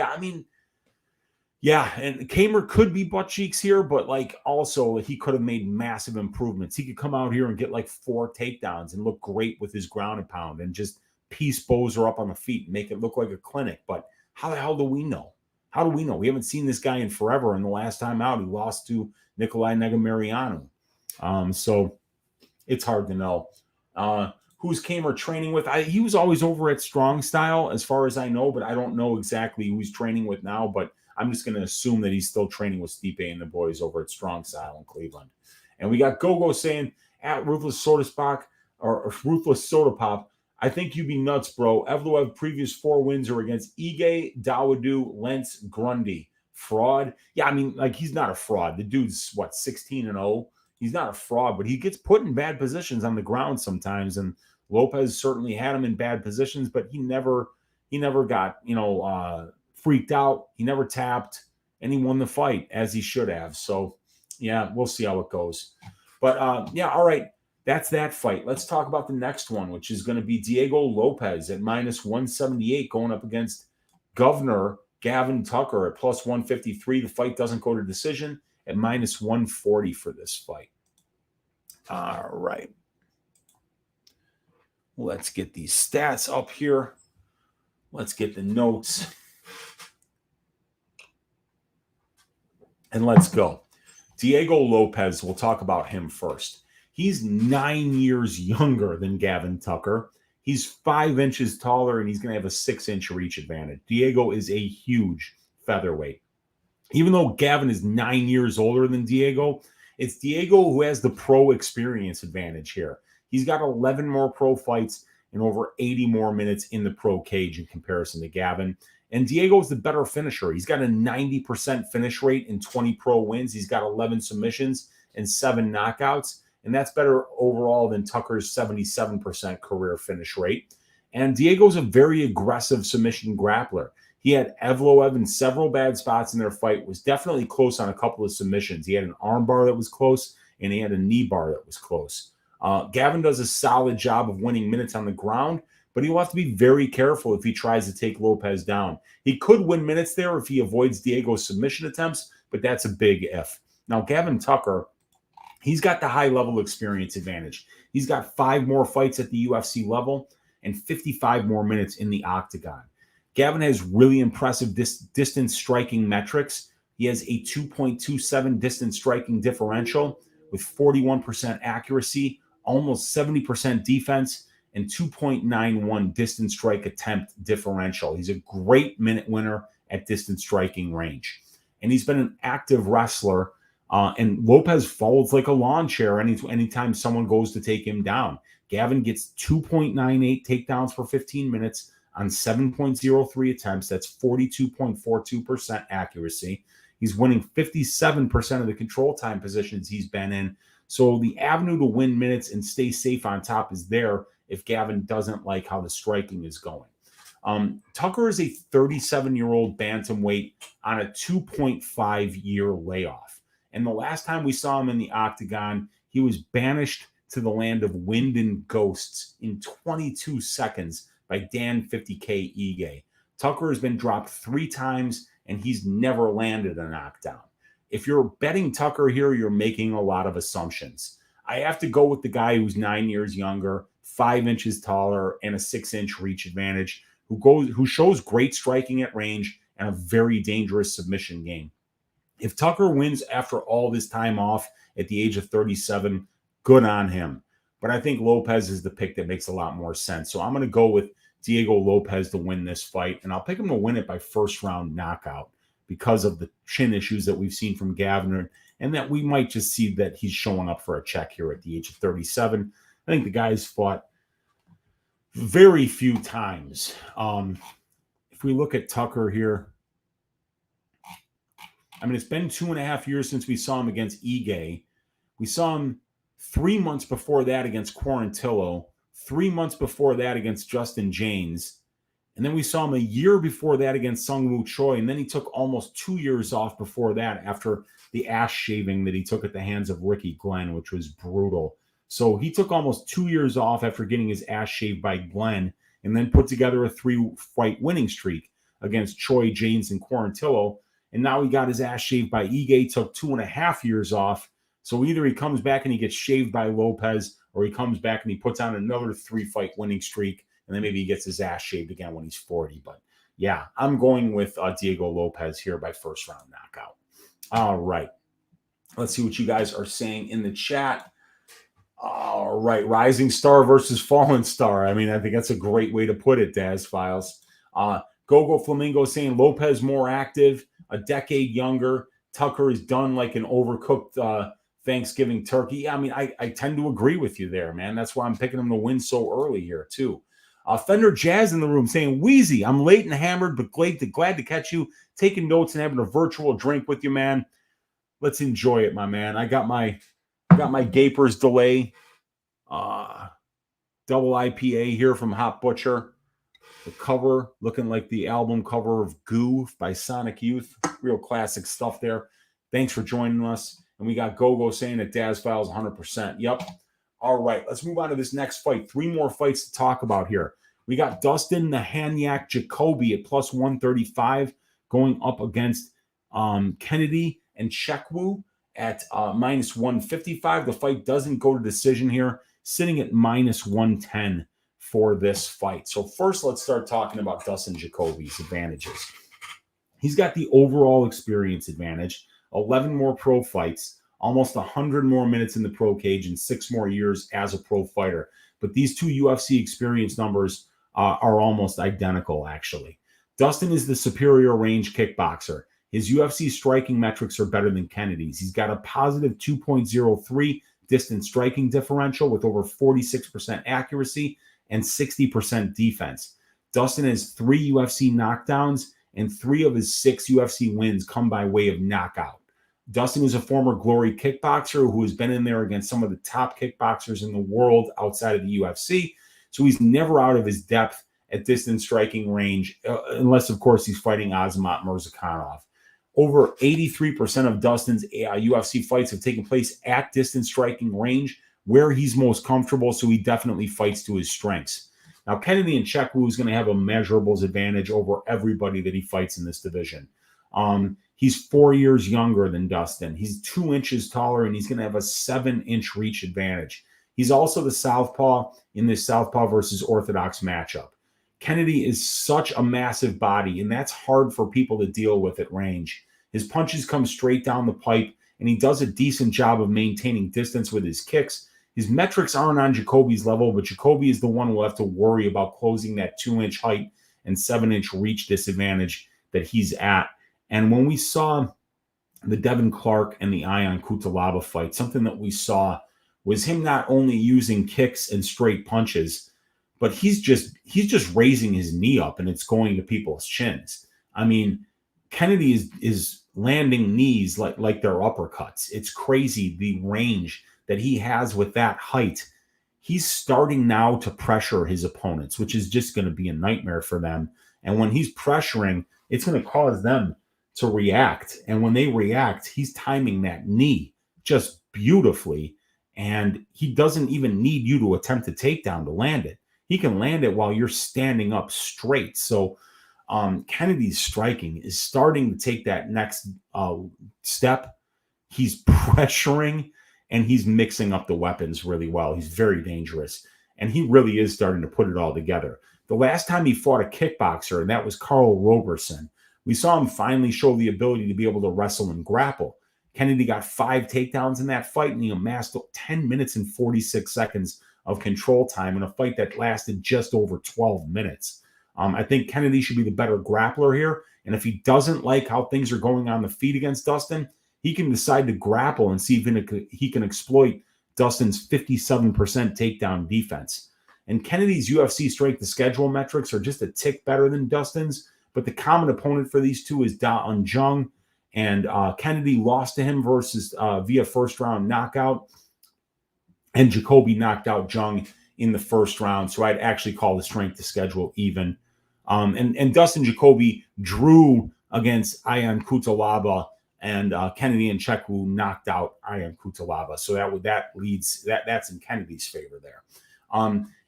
Yeah, and Camur could be butt cheeks here, but also he could have made massive improvements. He could come out here and get 4 takedowns and look great with his ground and pound and just piece Boser up on the feet and make it look like a clinic. But how the hell do we know? How do we know? We haven't seen this guy in forever, and the last time out, he lost to Nikolai Negumereanu. So it's hard to know. Who's Camur training with? He was always over at Strong Style, as far as I know, but I don't know exactly who he's training with now, but I'm just going to assume that he's still training with Stipe and the boys over at Strong Style in Cleveland. And we got Gogo saying, at Ruthless Soda Pop, or Ruthless Soda Pop, "I think you'd be nuts, bro. Evloev previous 4 wins are against Ige, Dawoodu, Lentz, Grundy. Fraud?" Yeah, he's not a fraud. The dude's, 16-0? He's not a fraud, but he gets put in bad positions on the ground sometimes, and Lopes certainly had him in bad positions, but he never got, freaked out. He never tapped, and he won the fight as he should have. So, yeah, we'll see how it goes. But, yeah, all right. That's that fight. Let's talk about the next one, which is going to be Diego Lopes at minus 178 going up against Governor Gavin Tucker at plus 153. The fight doesn't go to decision at minus 140 for this fight. All right. Let's get these stats up here. Let's get the notes. And let's go. Diego Lopes, we'll talk about him first. He's 9 years younger than Gavin Tucker. He's 5 inches taller, and he's going to have a 6-inch reach advantage. Diego is a huge featherweight. Even though Gavin is 9 years older than Diego, it's Diego who has the pro experience advantage here. He's got 11 more pro fights and over 80 more minutes in the pro cage in comparison to Gavin. And Diego's the better finisher. He's got a 90% finish rate in 20 pro wins. He's got 11 submissions and 7 knockouts. And that's better overall than Tucker's 77% career finish rate. And Diego's a very aggressive submission grappler. He had Evloev in several bad spots in their fight, was definitely close on a couple of submissions. He had an arm bar that was close, and he had a knee bar that was close. Gavin does a solid job of winning minutes on the ground, but he'll have to be very careful if he tries to take Lopes down. He could win minutes there if he avoids Diego's submission attempts, but that's a big if. Now, Gavin Tucker, he's got the high-level experience advantage. He's got 5 more fights at the UFC level and 55 more minutes in the octagon. Gavin has really impressive distance striking metrics. He has a 2.27 distance striking differential with 41% accuracy, almost 70% defense, and 2.91 distance strike attempt differential. He's a great minute winner at distance striking range. And he's been an active wrestler. And Lopes folds like a lawn chair anytime someone goes to take him down. Gavin gets 2.98 takedowns for 15 minutes on 7.03 attempts. That's 42.42% accuracy. He's winning 57% of the control time positions he's been in. So the avenue to win minutes and stay safe on top is there if Gavin doesn't like how the striking is going. Tucker is a 37-year-old bantamweight on a 2.5-year layoff. And the last time we saw him in the octagon, he was banished to the land of wind and ghosts in 22 seconds by Dan 50K Ige. Tucker has been dropped 3 times, and he's never landed a knockdown. If you're betting Tucker here, you're making a lot of assumptions. I have to go with the guy who's 9 years younger, 5 inches taller, and a 6-inch reach advantage, who shows great striking at range and a very dangerous submission game. If Tucker wins after all this time off at the age of 37, good on him. But I think Lopes is the pick that makes a lot more sense. So I'm going to go with Diego Lopes to win this fight, and I'll pick him to win it by first-round knockout because of the chin issues that we've seen from Gavin, and that we might just see that he's showing up for a check here at the age of 37. I think the guy's fought very few times. If we look at Tucker here, I mean, it's been 2.5 years since we saw him against Ige. We saw him 3 months before that against Quarantillo, 3 months before that against Justin James, and then we saw him a year before that against Sungwoo Choi, and then he took almost 2 years off before that after the ass shaving that he took at the hands of Ricky Glenn, which was brutal. So he took almost 2 years off after getting his ass shaved by Glenn, and then put together a 3-fight winning streak against Choi, James, and Quarantillo. And now he got his ass shaved by Ige, took 2.5 years off. So either he comes back and he gets shaved by Lopes, or he comes back and he puts on another 3-fight winning streak, and then maybe he gets his ass shaved again when he's 40. But yeah, I'm going with Diego Lopes here by first-round knockout. All right. Let's see what you guys are saying in the chat. All right. Rising star versus fallen star. I mean, I think that's a great way to put it, Daz Files. Gogo Flamingo saying Lopes more active, a decade younger. Tucker is done like an overcooked Thanksgiving turkey. I mean, I tend to agree with you there, man. That's why I'm picking him to win so early here, too. Fender Jazz in the room saying, Weezy, I'm late and hammered, but glad to catch you, taking notes and having a virtual drink with you, man. Let's enjoy it, my man. I got my Gapers Delay double IPA here from Hot Butcher. The cover looking like the album cover of Goo by Sonic Youth. Real classic stuff there. Thanks for joining us. And we got Gogo saying that Daz Files 100%. Yep. All right, let's move on to this next fight. 3 more fights to talk about here. We got Dustin the Hanyak Jacoby at plus 135 going up against Kennedy and Nzechukwu at minus 155. The fight doesn't go to decision here, sitting at minus 110 for this fight. So first, let's start talking about Dustin Jacoby's advantages. He's got the overall experience advantage, 11 more pro fights, almost 100 more minutes in the pro cage, and 6 more years as a pro fighter. But these 2 UFC experience numbers are almost identical, actually. Dustin is the superior range kickboxer. His UFC striking metrics are better than Kennedy's. He's got a positive 2.03 distance striking differential with over 46% accuracy and 60% defense. Dustin has 3 UFC knockdowns, and 3 of his 6 UFC wins come by way of knockout. Dustin is a former Glory kickboxer who has been in there against some of the top kickboxers in the world outside of the UFC. So he's never out of his depth at distance striking range, unless, of course, he's fighting Azamat Murzakanov. Over 83% of Dustin's UFC fights have taken place at distance striking range, where he's most comfortable, so he definitely fights to his strengths. Now, Kennedy and Nzechukwu is going to have a measurables advantage over everybody that he fights in this division. He's 4 years younger than Dustin. He's 2 inches taller, and he's going to have a 7-inch reach advantage. He's also the southpaw in this southpaw versus orthodox matchup. Kennedy is such a massive body, and that's hard for people to deal with at range. His punches come straight down the pipe, and he does a decent job of maintaining distance with his kicks. His metrics aren't on Jacoby's level, but Jacoby is the one who will have to worry about closing that 2-inch height and 7-inch reach disadvantage that he's at. And when we saw the Devin Clark and the Ion Cutelaba fight, something that we saw was him not only using kicks and straight punches, but he's just raising his knee up and it's going to people's chins. I mean, Kennedy is landing knees like they're uppercuts. It's crazy the range that he has with that height. He's starting now to pressure his opponents, which is just going to be a nightmare for them. And when he's pressuring, it's going to cause them to react. And when they react, he's timing that knee just beautifully. And he doesn't even need you to attempt a takedown to land it. He can land it while you're standing up straight. So Kennedy's striking is starting to take that next step. He's pressuring and he's mixing up the weapons really well. He's very dangerous. And he really is starting to put it all together. The last time he fought a kickboxer, and that was Carl Roberson, we saw him finally show the ability to be able to wrestle and grapple. Kennedy got 5 takedowns in that fight, and he amassed 10 minutes and 46 seconds of control time in a fight that lasted just over 12 minutes. I think Kennedy should be the better grappler here. And if he doesn't like how things are going on the feet against Dustin, he can decide to grapple and see if he can exploit Dustin's 57% takedown defense. And Kennedy's UFC strength to schedule metrics are just a tick better than Dustin's, but the common opponent for these two is Da Un Jung, and Kennedy lost to him via first round knockout, and Jacoby knocked out Jung in the first round. So I'd actually call the strength to schedule even. And Dustin Jacoby drew against Ion Cutelaba, and Kennedy and Nzechukwu knocked out Ion Cutelaba. So that's in Kennedy's favor there.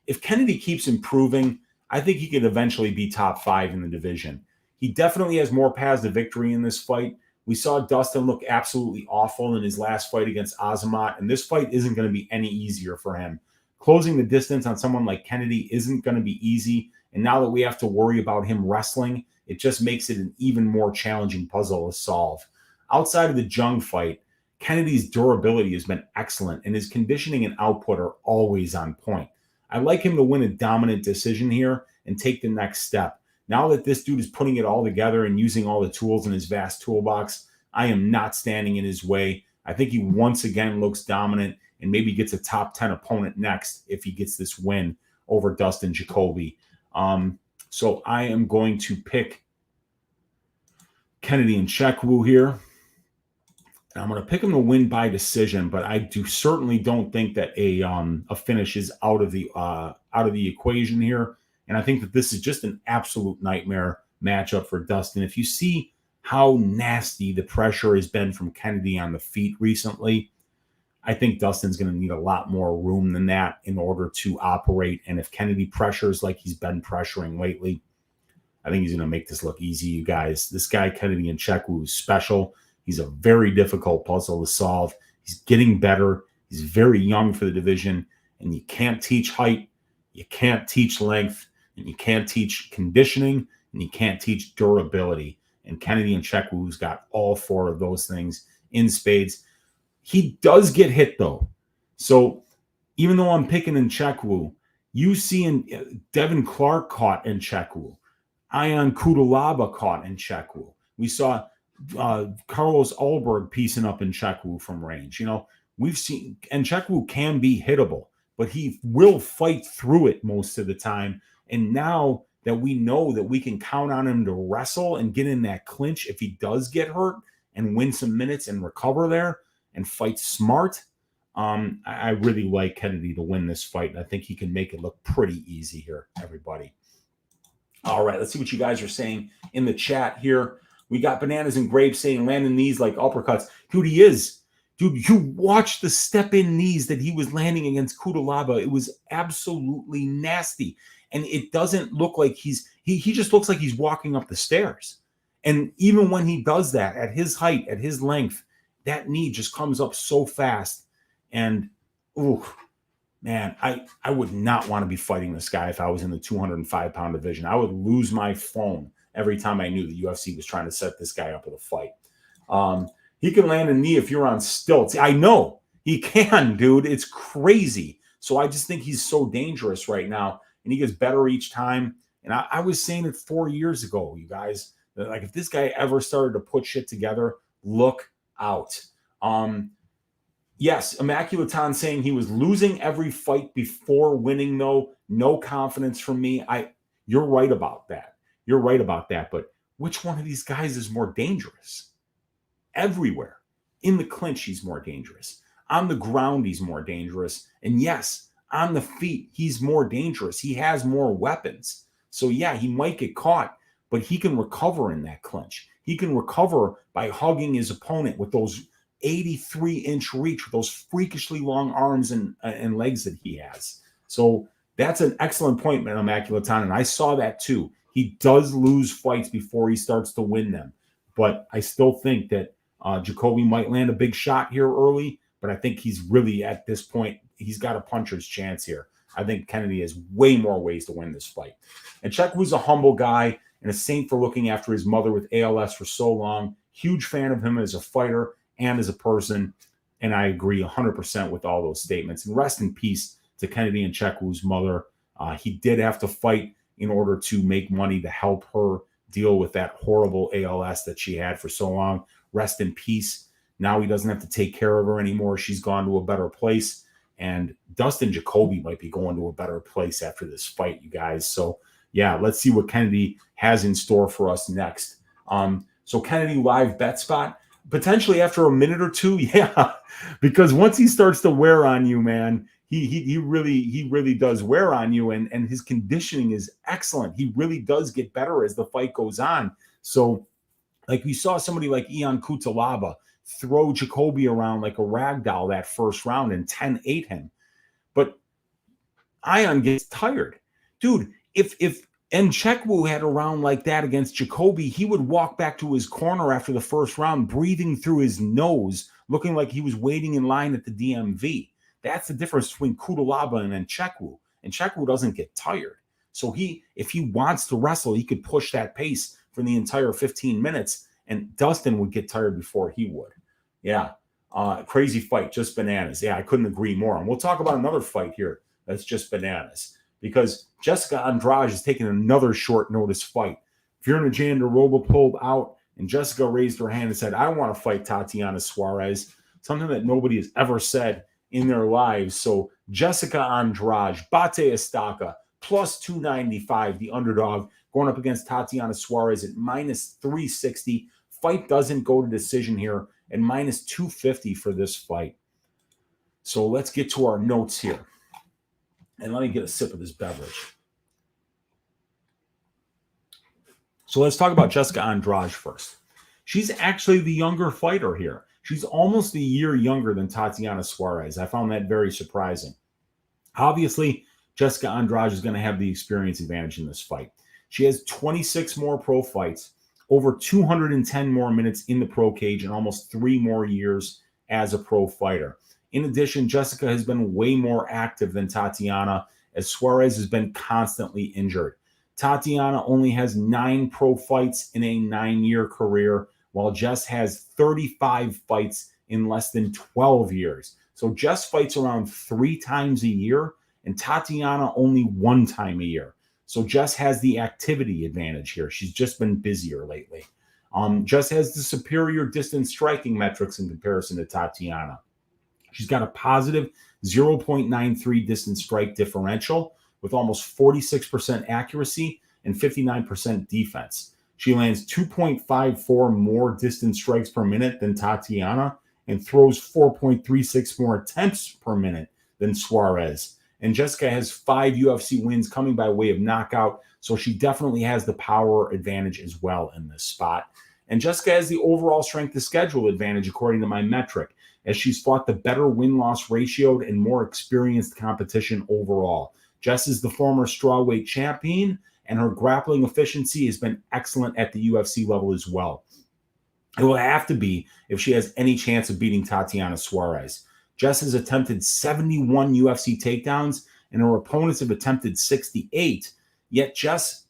If Kennedy keeps improving, I think he could eventually be top 5 in the division. He definitely has more paths to victory in this fight. We saw Dustin look absolutely awful in his last fight against Azamat, and this fight isn't going to be any easier for him. Closing the distance on someone like Kennedy isn't going to be easy, and now that we have to worry about him wrestling, it just makes it an even more challenging puzzle to solve. Outside of the Jung fight, Kennedy's durability has been excellent, and his conditioning and output are always on point. I like him to win a dominant decision here and take the next step. Now that this dude is putting it all together and using all the tools in his vast toolbox, I am not standing in his way. I think he once again looks dominant and maybe gets a top 10 opponent next if he gets this win over Dustin Jacoby. So I am going to pick Kennedy and Nzechukwu here. I'm going to pick him to win by decision, but I certainly don't think that a finish is out of the equation here. And I think that this is just an absolute nightmare matchup for Dustin. If you see how nasty the pressure has been from Kennedy on the feet recently, I think Dustin's going to need a lot more room than that in order to operate. And if Kennedy pressures like he's been pressuring lately, I think he's going to make this look easy, you guys. This guy, Kennedy Nzechukwu, is special. He's a very difficult puzzle to solve. He's getting better. He's very young for the division. And you can't teach height. You can't teach length. And you can't teach conditioning. And you can't teach durability. And Kennedy Nzechukwu has got all four of those things in spades. He does get hit, though. So even though I'm picking Nzechukwu, you see Devin Clark caught Nzechukwu. Ion Kudalaba caught Nzechukwu. We saw Carlos Ulberg piecing up Nzechukwu from range. You know, we've seen Nzechukwu can be hittable, but he will fight through it most of the time. And now that we know that we can count on him to wrestle and get in that clinch if he does get hurt and win some minutes and recover there and fight smart, I really like Kennedy to win this fight. And I think he can make it look pretty easy here, everybody. All right, let's see what you guys are saying in the chat here. We got Bananas and Grapes saying landing knees like uppercuts. Dude, he is. Dude, you watch the step-in knees that he was landing against Kudalaba. It was absolutely nasty. And it doesn't look like he just looks like he's walking up the stairs. And even when he does that, at his height, at his length, that knee just comes up so fast. And, ooh, man, I would not want to be fighting this guy if I was in the 205-pound division. I would lose my phone every time I knew the UFC was trying to set this guy up with a fight. He can land a knee if you're on stilts. I know he can, dude. It's crazy. So I just think he's so dangerous right now, and he gets better each time. And I was saying it 4 years ago, you guys, that like if this guy ever started to put shit together, look out. Yes, Immaculatan saying he was losing every fight before winning, though. No confidence from me. You're right about that. You're right about that. But which one of these guys is more dangerous? Everywhere. In the clinch, he's more dangerous. On the ground, he's more dangerous. And yes, on the feet, he's more dangerous. He has more weapons. So yeah, he might get caught, but he can recover in that clinch. He can recover by hugging his opponent with those 83-inch reach, with those freakishly long arms and legs that he has. So that's an excellent point, man, Immaculatan. And I saw that too. He does lose fights before he starts to win them. But I still think that Jacoby might land a big shot here early. But I think he's really, at this point, he's got a puncher's chance here. I think Kennedy has way more ways to win this fight. And Nzechukwu's a humble guy and a saint for looking after his mother with ALS for so long. Huge fan of him as a fighter and as a person. And I agree 100% with all those statements. And rest in peace to Kennedy Nzechukwu's mother. He did have to fight in order to make money to help her deal with that horrible ALS that she had for so long. Rest in peace. Now he doesn't have to take care of her anymore. She's gone to a better place. And Dustin Jacoby might be going to a better place after this fight, you guys. So, yeah, let's see what Kennedy has in store for us next. So Kennedy live bet spot, potentially after a minute or two, yeah, because once he starts to wear on you, man, he really does wear on you, and his conditioning is excellent. He really does get better as the fight goes on. So, like we saw somebody like Ion Kutalaba throw Jacoby around like a rag doll that first round and 10-8 him. But Ion gets tired. Dude, if Nzechukwu had a round like that against Jacoby, he would walk back to his corner after the first round, breathing through his nose, looking like he was waiting in line at the DMV. That's the difference between Kudalaba and Nzechukwu. Nzechukwu doesn't get tired. So if he wants to wrestle, he could push that pace for the entire 15 minutes, and Dustin would get tired before he would. Yeah, crazy fight, just bananas. Yeah, I couldn't agree more. And we'll talk about another fight here that's just bananas, because Jessica Andrade is taking another short notice fight. Virna Jandiroba pulled out, and Jessica raised her hand and said, I want to fight Tatiana Suarez, something that nobody has ever said in their lives. So Jessica Andrade, Bate Estaca, plus 295, the underdog, going up against Tatiana Suarez at minus 360. Fight doesn't go to decision here, and minus 250 for this fight. So let's get to our notes here. And let me get a sip of this beverage. So let's talk about Jessica Andrade first. She's actually the younger fighter here. She's almost a year younger than Tatiana Suarez. I found that very surprising. Obviously, Jessica Andrade is going to have the experience advantage in this fight. She has 26 more pro fights, over 210 more minutes in the pro cage, and almost 3 more years as a pro fighter. In addition, Jessica has been way more active than Tatiana, as Suarez has been constantly injured. Tatiana only has 9 pro fights in a 9-year career, while Jess has 35 fights in less than 12 years. So Jess fights around 3 times a year, and Tatiana only 1 time a year. So Jess has the activity advantage here. She's just been busier lately. Jess has the superior distance striking metrics in comparison to Tatiana. She's got a positive 0.93 distance strike differential with almost 46% accuracy and 59% defense. She lands 2.54 more distance strikes per minute than Tatiana and throws 4.36 more attempts per minute than Suarez. And Jessica has 5 UFC wins coming by way of knockout, so she definitely has the power advantage as well in this spot. And Jessica has the overall strength of schedule advantage according to my metric, as she's fought the better win-loss ratioed and more experienced competition overall. Jess is the former strawweight champion, and her grappling efficiency has been excellent at the UFC level as well. It will have to be if she has any chance of beating Tatiana Suarez. Jess has attempted 71 UFC takedowns, and her opponents have attempted 68. Yet Jess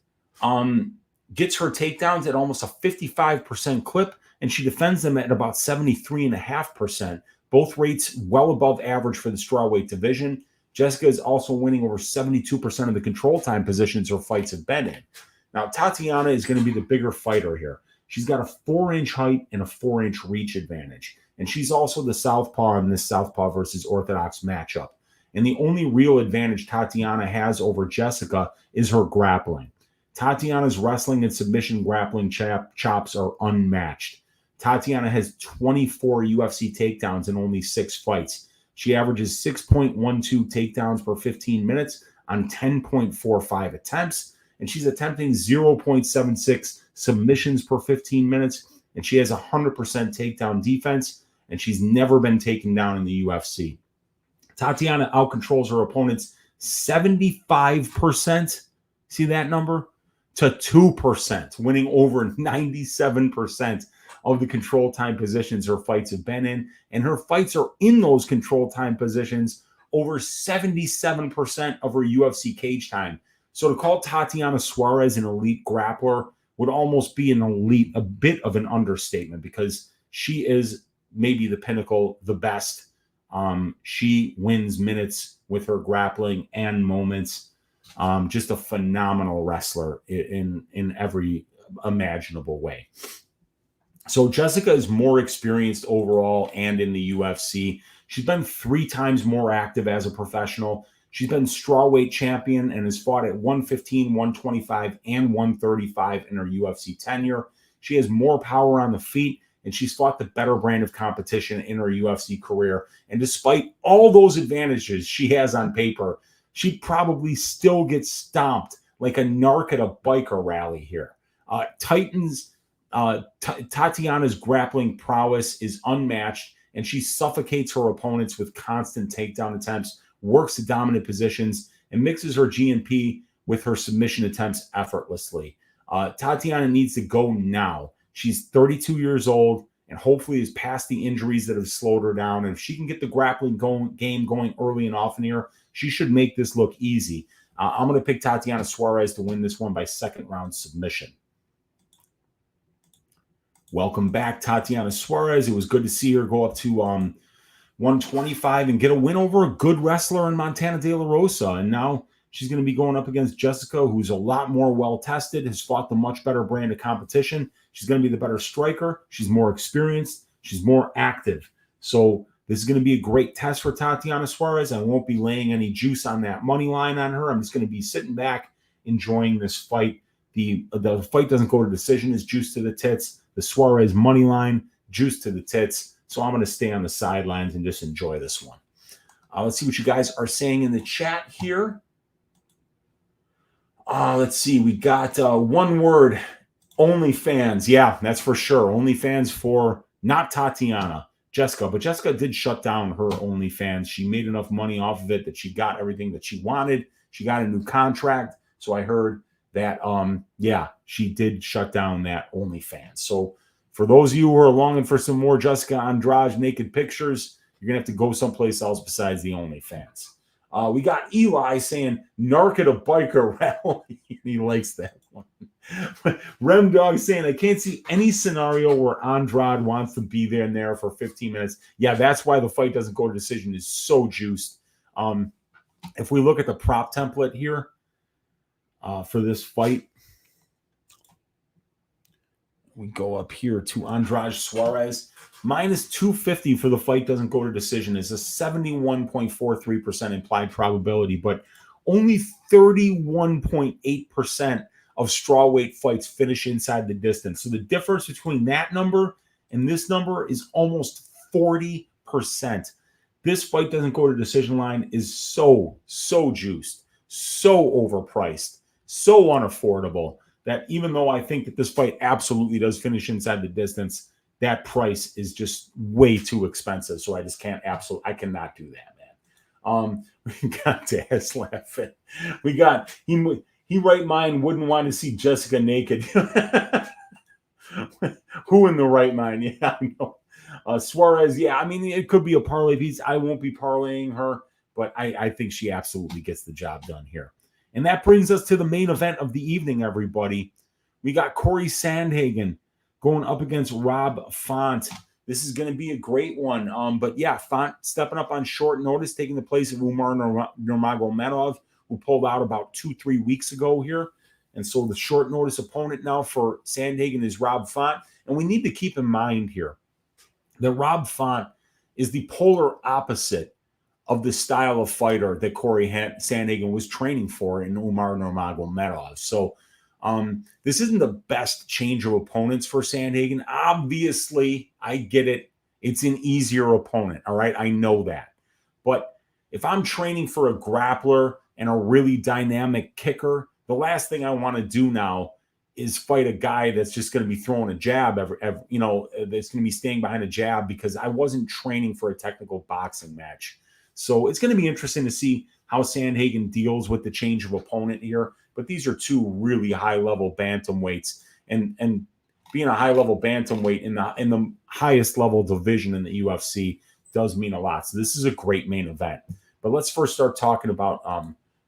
gets her takedowns at almost a 55% clip, and she defends them at about 73.5%. Both rates well above average for the strawweight division. Jessica is also winning over 72% of the control time positions her fights have been in. Now, Tatiana is going to be the bigger fighter here. She's got a 4-inch height and a 4-inch reach advantage. And she's also the southpaw in this southpaw versus orthodox matchup. And the only real advantage Tatiana has over Jessica is her grappling. Tatiana's wrestling and submission grappling chops are unmatched. Tatiana has 24 UFC takedowns in only 6 fights. She averages 6.12 takedowns per 15 minutes on 10.45 attempts, and she's attempting 0.76 submissions per 15 minutes, and she has 100% takedown defense, and she's never been taken down in the UFC. Tatiana outcontrols her opponents 75%, see that number, to 2%, winning over 97% of the control time positions her fights have been in, and her fights are in those control time positions over 77% of her UFC cage time. So to call Tatiana Suarez an elite grappler would almost be a bit of an understatement, because she is maybe the pinnacle, the best. She wins minutes with her grappling and moments. Just a phenomenal wrestler in every imaginable way. So Jessica is more experienced overall and in the UFC. She's been 3 times more active as a professional. She's been strawweight champion and has fought at 115, 125, and 135 in her UFC tenure. She has more power on the feet, and she's fought the better brand of competition in her UFC career. And despite all those advantages she has on paper, she probably still gets stomped like a narc at a biker rally here. Tatiana's grappling prowess is unmatched, and she suffocates her opponents with constant takedown attempts, works the dominant positions, and mixes her G&P with her submission attempts effortlessly. Tatiana needs to go now. She's 32 years old and hopefully is past the injuries that have slowed her down. And if she can get the grappling game going early and often here, she should make this look easy. I'm going to pick Tatiana Suarez to win this one by 2nd round submission. Welcome back, Tatiana Suarez. It was good to see her go up to 125 and get a win over a good wrestler in Montana De La Rosa. And now she's going to be going up against Jessica, who's a lot more well-tested, has fought the much better brand of competition. She's going to be the better striker. She's more experienced. She's more active. So this is going to be a great test for Tatiana Suarez. I won't be laying any juice on that money line on her. I'm just going to be sitting back, enjoying this fight. The fight doesn't go to decision. It's juice to the tits. The Suarez money line, juice to the tits. So I'm going to stay on the sidelines and just enjoy this one. Let's see what you guys are saying in the chat here. Let's see. We got one word. OnlyFans, yeah, that's for sure. OnlyFans for not Tatiana, Jessica. But Jessica did shut down her OnlyFans. She made enough money off of it that she got everything that she wanted. She got a new contract. So I heard that, yeah, she did shut down that OnlyFans. So for those of you who are longing for some more Jessica Andrade naked pictures, you're going to have to go someplace else besides the OnlyFans. We got Eli saying, narc at a biker rally. He likes that one. Rem Dog saying, I can't see any scenario where Andrade wants to be there and there for 15 minutes. Yeah, that's why the fight doesn't go to decision. Is so juiced. If we look at the prop template here for this fight, we go up here to Andrade Suarez. Minus 250 for the fight doesn't go to decision is a 71.43% implied probability, but only 31.8% of strawweight fights finish inside the distance. So the difference between that number and this number is almost 40%. This fight doesn't go to decision line is so juiced, so overpriced, so unaffordable that even though I think that this fight absolutely does finish inside the distance, that price is just way too expensive. So I just can't I cannot do that, man. We got Daz laughing. We got he right mind wouldn't want to see Jessica naked. Who in the right mind? Yeah, I know. Suarez, yeah, I mean, it could be a parlay piece. I won't be parlaying her, but I think she absolutely gets the job done here. And that brings us to the main event of the evening, everybody. We got Corey Sandhagen going up against Rob Font. This is going to be a great one. But yeah, Font stepping up on short notice, taking the place of Umar Nurmagomedov, who pulled out about 2-3 weeks ago here. And so the short notice opponent now for Sandhagen is Rob Font. And we need to keep in mind here that Rob Font is the polar opposite of the style of fighter that Corey Sandhagen was training for in Umar Nurmagomedov. So this isn't the best change of opponents for Sandhagen. Obviously, I get it. It's an easier opponent, all right? I know that. But if I'm training for a grappler and a really dynamic kicker, the last thing I want to do now is fight a guy that's just going to be throwing a jab that's going to be staying behind a jab because I wasn't training for a technical boxing match. So it's going to be interesting to see how Sandhagen deals with the change of opponent here. But these are two really high-level bantamweights, and being a high-level bantamweight in the highest level division in the UFC does mean a lot. So this is a great main event. But let's first start talking about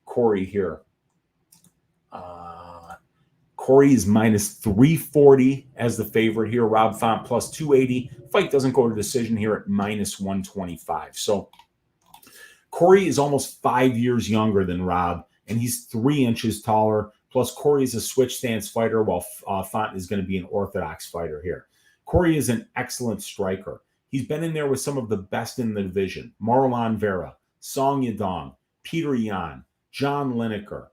Corey here. Corey is minus 340 as the favorite here. Rob Font plus 280. Fight doesn't go to decision here at minus 125. So Corey is almost 5 years younger than Rob, and he's 3 inches taller. Plus, Corey is a switch stance fighter, while Font is going to be an orthodox fighter here. Corey is an excellent striker. He's been in there with some of the best in the division. Marlon Vera, Song Yadong, Peter Yan, John Lineker,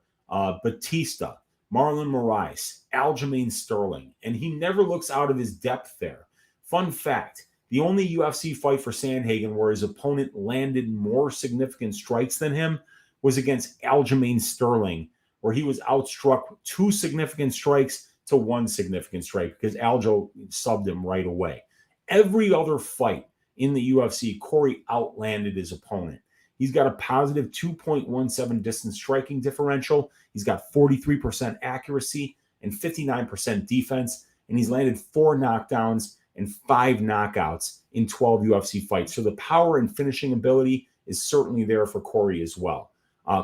Batista, Marlon Moraes, Aljamain Sterling, and he never looks out of his depth there. Fun fact, the only UFC fight for Sandhagen where his opponent landed more significant strikes than him was against Aljamain Sterling, where he was outstruck 2 significant strikes to 1 significant strike because Aljo subbed him right away. Every other fight in the UFC, Corey outlanded his opponent. He's got a positive 2.17 distance striking differential. He's got 43% accuracy and 59% defense, and he's landed 4 knockdowns and 5 knockouts in 12 UFC fights. So the power and finishing ability is certainly there for Corey as well.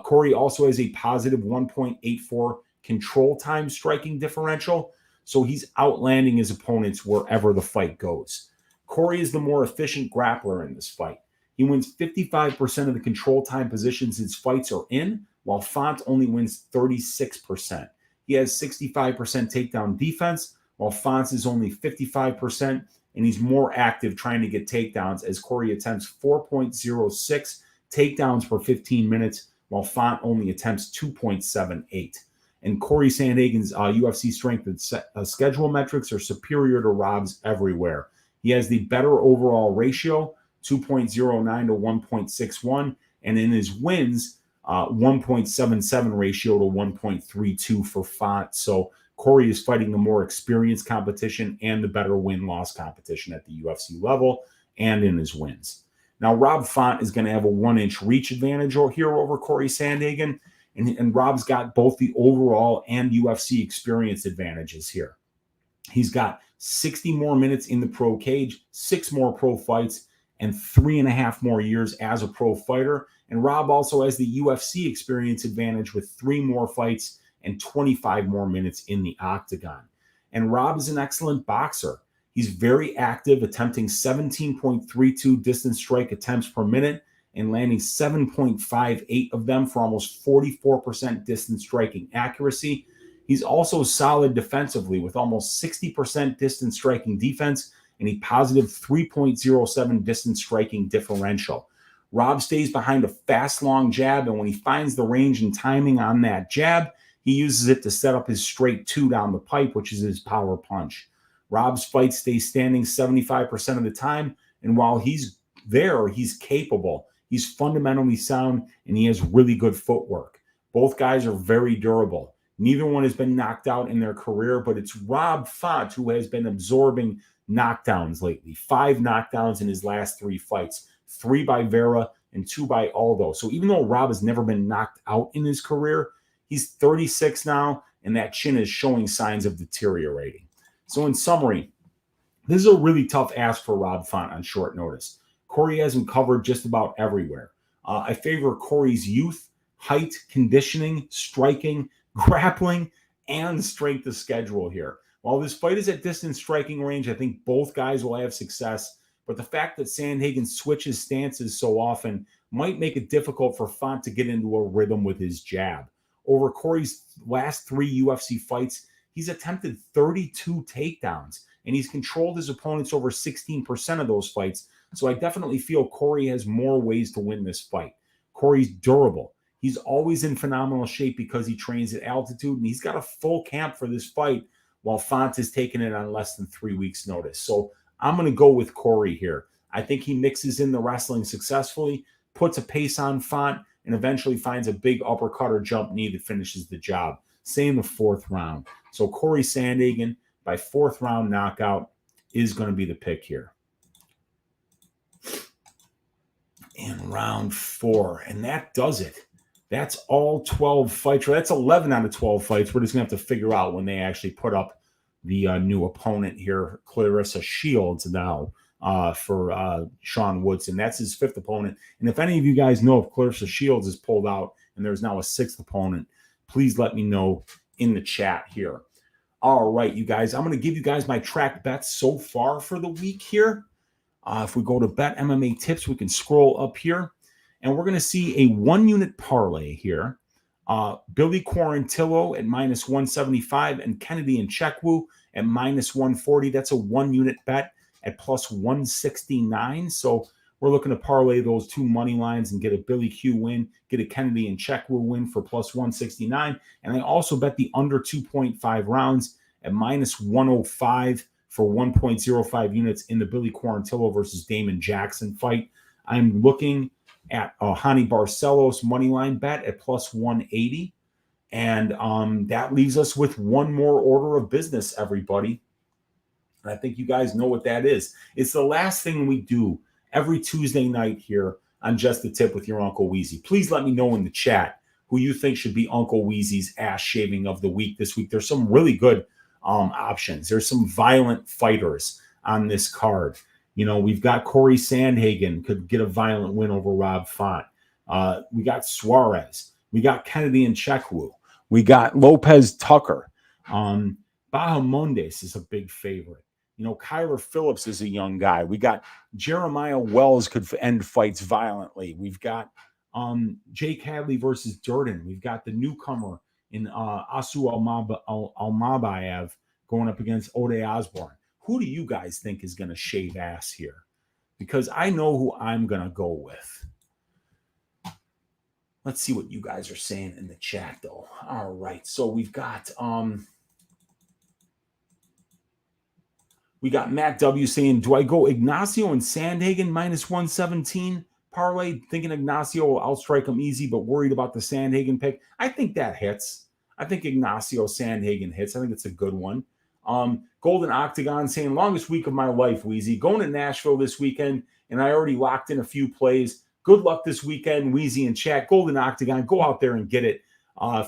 Corey also has a positive 1.84 control time striking differential, so he's outlanding his opponents wherever the fight goes. Corey is the more efficient grappler in this fight. He wins 55% of the control time positions his fights are in, while Font only wins 36%. He has 65% takedown defense, while Font's is only 55%, and he's more active trying to get takedowns as Corey attempts 4.06 takedowns per 15 minutes, while Font only attempts 2.78. And Corey Sandhagen's UFC strength and schedule metrics are superior to Rob's everywhere. He has the better overall ratio, 2.09 to 1.61, and in his wins, 1.77 ratio to 1.32 for Font. So Corey is fighting the more experienced competition and the better win-loss competition at the UFC level and in his wins. Now, Rob Font is going to have a 1-inch reach advantage here over Corey Sandhagen, and Rob's got both the overall and UFC experience advantages here. He's got 60 more minutes in the pro cage, 6 more pro fights, and 3.5 more years as a pro fighter. And Rob also has the UFC experience advantage with 3 more fights and 25 more minutes in the octagon. And Rob is an excellent boxer. He's very active, attempting 17.32 distance strike attempts per minute and landing 7.58 of them for almost 44% distance striking accuracy. He's also solid defensively with almost 60% distance striking defense and a positive 3.07 distance striking differential. Rob stays behind a fast, long jab, and when he finds the range and timing on that jab, he uses it to set up his straight 2 down the pipe, which is his power punch. Rob's fights stay standing 75% of the time, and while he's there, he's capable. He's fundamentally sound, and he has really good footwork. Both guys are very durable. Neither one has been knocked out in their career, but it's Rob Font who has been absorbing knockdowns lately. 5 knockdowns in his last 3 fights, 3 by Vera and 2 by Aldo. So even though Rob has never been knocked out in his career, he's 36 now, and that chin is showing signs of deteriorating. So in summary, this is a really tough ask for Rob Font on short notice. Corey has him covered just about everywhere. I favor Corey's youth, height, conditioning, striking, grappling, and strength of schedule here. While this fight is at distance striking range, I think both guys will have success, but the fact that Sandhagen switches stances so often might make it difficult for Font to get into a rhythm with his jab. Over Corey's last 3 UFC fights, he's attempted 32 takedowns, and he's controlled his opponents over 16% of those fights. So I definitely feel Corey has more ways to win this fight. Corey's durable. He's always in phenomenal shape because he trains at altitude, and he's got a full camp for this fight, while Font is taking it on less than 3 weeks' notice. So I'm going to go with Corey here. I think he mixes in the wrestling successfully, puts a pace on Font, and eventually finds a big uppercut or jump knee that finishes the job. Say in the 4th round. So Corey Sandhagen by 4th round knockout is going to be the pick here. In round 4. And that does it. That's all 12 fights. That's 11 out of 12 fights. We're just going to have to figure out when they actually put up the new opponent here, Clarissa Shields, now for Sean Woodson. That's his 5th opponent. And if any of you guys know if Clarissa Shields is pulled out and there's now a 6th opponent, please let me know in the chat here. All right, you guys, I'm going to give you guys my track bets so far for the week here. If we go to Bet MMA Tips, we can scroll up here, and we're going to see a 1-unit parlay here. Billy Quarantillo at -175 and Kennedy Nzechukwu at -140. That's a 1-unit bet at +169. So we're looking to parlay those 2 money lines and get a Billy Q win, get a Kennedy Nzechukwu win for +169. And I also bet the under 2.5 rounds at -105 for 1.05 units in the Billy Quarantillo versus Damon Jackson fight. I'm looking at a Hani Barcelos money line bet at +180. And that leaves us with one more order of business, everybody. And I think you guys know what that is. It's the last thing we do every Tuesday night here on Just the Tip with your Uncle Weezy. Please let me know in the chat who you think should be Uncle Weezy's ass shaving of the week this week. There's some really good options. There's some violent fighters on this card. You know, we've got Corey Sandhagen could get a violent win over Rob Font. We got Suarez. We got Kennedy Nzechukwu. We got Lopes Tucker. Bahamondes is a big favorite. You know, Kyler Phillips is a young guy. We got Jeremiah Wells could end fights violently. We've got Jake Hadley versus Durden. We've got the newcomer in Assu Almabaev going up against Ode Osbourne. Who do you guys think is going to shave ass here? Because I know who I'm going to go with. Let's see what you guys are saying in the chat, though. All right. So we've got Matt W saying, do I go Ignacio and Sandhagen -117 parlay? Thinking Ignacio will outstrike him easy, but worried about the Sandhagen pick. I think that hits. I think Ignacio Sandhagen hits. I think it's a good one. Golden Octagon saying, longest week of my life, Weezy. Going to Nashville this weekend, and I already locked in a few plays. Good luck this weekend, Weezy and chat. Golden Octagon, go out there and get it.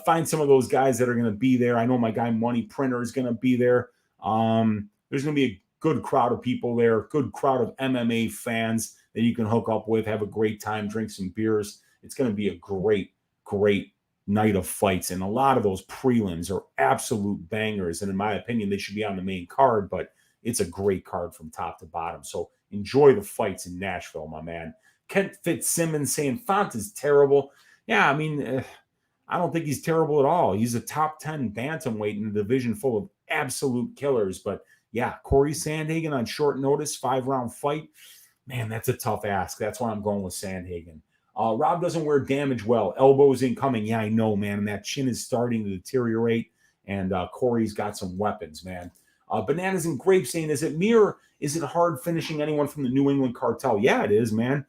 Find some of those guys that are going to be there. I know my guy Money Printer is going to be there. There's going to be a good crowd of people there, good crowd of MMA fans that you can hook up with, have a great time, drink some beers. It's going to be a great, great night of fights. And a lot of those prelims are absolute bangers. And in my opinion, they should be on the main card, but it's a great card from top to bottom. So enjoy the fights in Nashville, my man. Kent Fitzsimmons saying Font is terrible. Yeah, I mean, I don't think he's terrible at all. He's a top 10 bantamweight in a division full of absolute killers. But yeah, Corey Sandhagen on short notice, 5-round fight. Man, that's a tough ask. That's why I'm going with Sandhagen. Rob doesn't wear damage well. Elbows incoming. Yeah, I know, man. And that chin is starting to deteriorate. And Corey's got some weapons, man. Bananas and Grapes saying, is it me or is it hard finishing anyone from the New England cartel? Yeah, it is, man.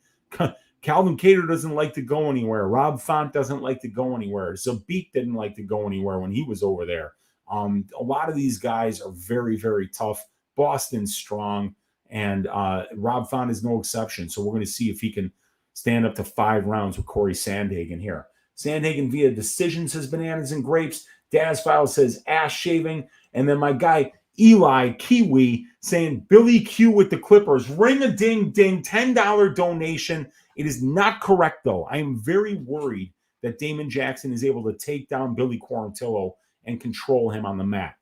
Calvin Cater doesn't like to go anywhere. Rob Font doesn't like to go anywhere. Zabit didn't like to go anywhere when he was over there. A lot of these guys are very, very tough. Boston's strong, and Rob Font is no exception. So we're going to see if he can stand up to 5 rounds with Corey Sandhagen here. Sandhagen via decision, says Bananas and Grapes. Daz File says ass shaving. And then my guy Eli Kiwi saying Billy Q with the Clippers. Ring a ding ding, $10 donation. It is not correct, though. I am very worried that Damon Jackson is able to take down Billy Quarantillo and control him on the mat.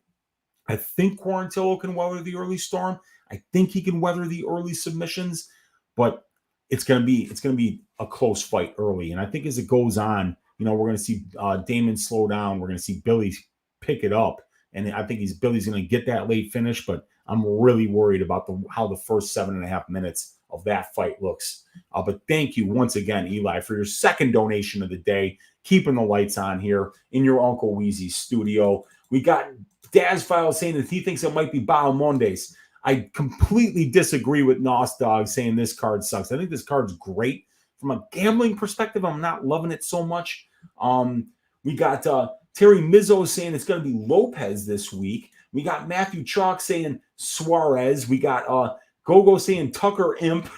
I think Quarantillo can weather the early storm. I think he can weather the early submissions, but it's going to be a close fight early. And I think as it goes on, we're going to see Damon slow down. We're going to see Billy pick it up. And I think Billy's going to get that late finish, but I'm really worried about how the first 7.5 minutes of that fight looks. But thank you once again, Eli, for your second donation of the day, keeping the lights on here in your Uncle Weezy studio. We got Daz File saying that he thinks it might be Bahamondes. I completely disagree with Nos Dog saying this card sucks. I think this card's great. From a gambling perspective, I'm not loving it so much. We got Terry Mizzo saying it's going to be Lopes this week. We got Matthew Chalk saying Suarez. We got Gogo saying Tucker Imp.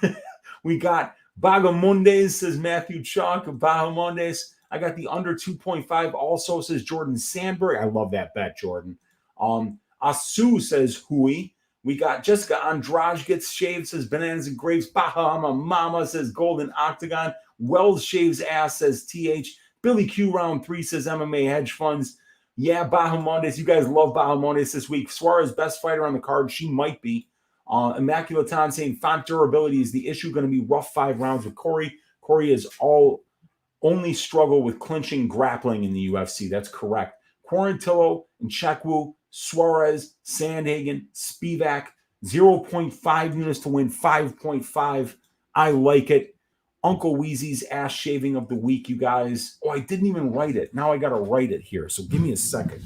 We got Bahamondes, says Matthew Chalk of Bahamondes. I got the under 2.5 also, says Jordan Sandberg. I love that bet, Jordan. Assu says Hui. We got Jessica Andrade gets shaved, says Bananas and Grapes. Bahama Mama says Golden Octagon. Wells shaves ass, says TH. Billy Q round 3 says MMA hedge funds. Yeah, Bahamondes. You guys love Bahamondes this week. Suarez, best fighter on the card. She might be. Immaculate Ton saying Font durability is the issue. Going to be rough 5 rounds with Corey. Corey is only struggle with clinching grappling in the UFC. That's correct. Quarantillo, Nzechukwu, Suarez, Sandhagen, Spivak, 0.5 units to win 5.5. I like it. Uncle Weezy's ass shaving of the week, you guys. Oh, I didn't even write it. Now I got to write it here. So give me a second.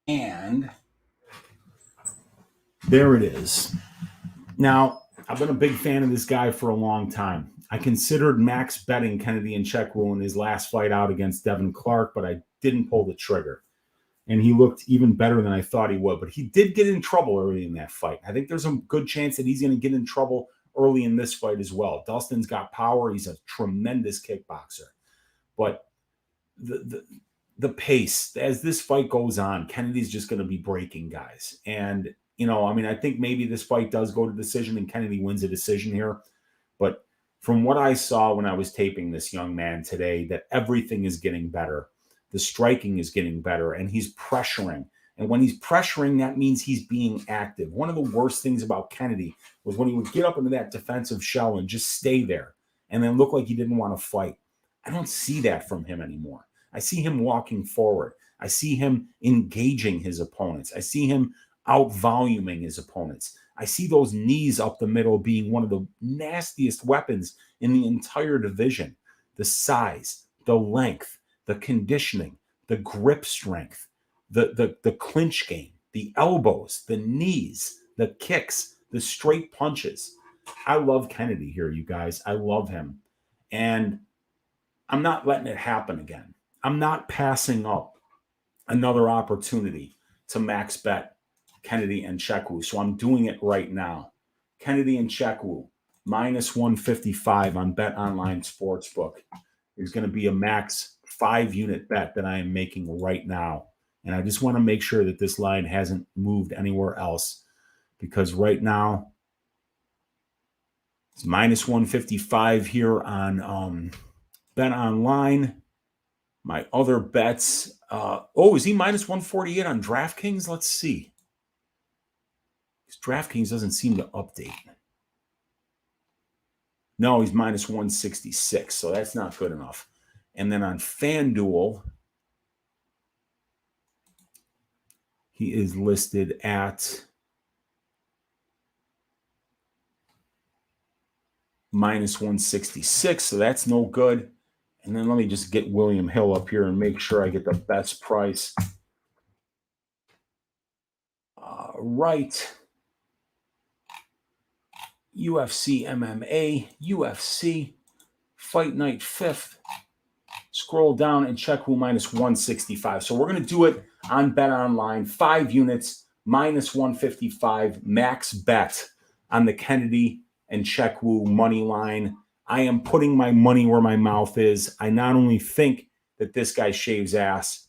And there it is. Now, I've been a big fan of this guy for a long time. I considered max betting Kennedy Nzechukwu in his last fight out against Devin Clark, but I didn't pull the trigger. And he looked even better than I thought he would. But he did get in trouble early in that fight. I think there's a good chance that he's going to get in trouble early in this fight as well. Dustin's got power. He's a tremendous kickboxer. But the pace, as this fight goes on, Kennedy's just going to be breaking guys. And, I think maybe this fight does go to decision and Kennedy wins a decision here. But from what I saw when I was taping this young man today, that everything is getting better. The striking is getting better, and he's pressuring. And when he's pressuring, that means he's being active. One of the worst things about Kennedy was when he would get up into that defensive shell and just stay there and then look like he didn't want to fight. I don't see that from him anymore. I see him walking forward. I see him engaging his opponents. I see him out-voluming his opponents. I see those knees up the middle being one of the nastiest weapons in the entire division. the size, the length, the conditioning, the grip strength, the clinch game, the elbows, the knees, the kicks, the straight punches. I love Kennedy here, you guys. I love him. And I'm not letting it happen again. I'm not passing up another opportunity to max bet Kennedy and Nzechukwu. So I'm doing it right now. Kennedy and Nzechukwu, minus 155 on Bet Online Sportsbook. Is going to be a max 5-unit bet that I am making right now. And I just want to make sure that this line hasn't moved anywhere else, because right now it's minus 155 here on Bet Online. My other bets. Is he minus 148 on DraftKings? Let's see. DraftKings doesn't seem to update. No, he's minus 166, so that's not good enough. And then on FanDuel, he is listed at minus 166, so that's no good. And then let me just get William Hill up here and make sure I get the best price. Right. UFC MMA, UFC, Fight Night 5th. Scroll down and Nzechukwu minus 165. So we're going to do it on Bet Online. 5 units, minus 155, max bet on the Kennedy and Nzechukwu money line. I am putting my money where my mouth is. I not only think that this guy shaves ass,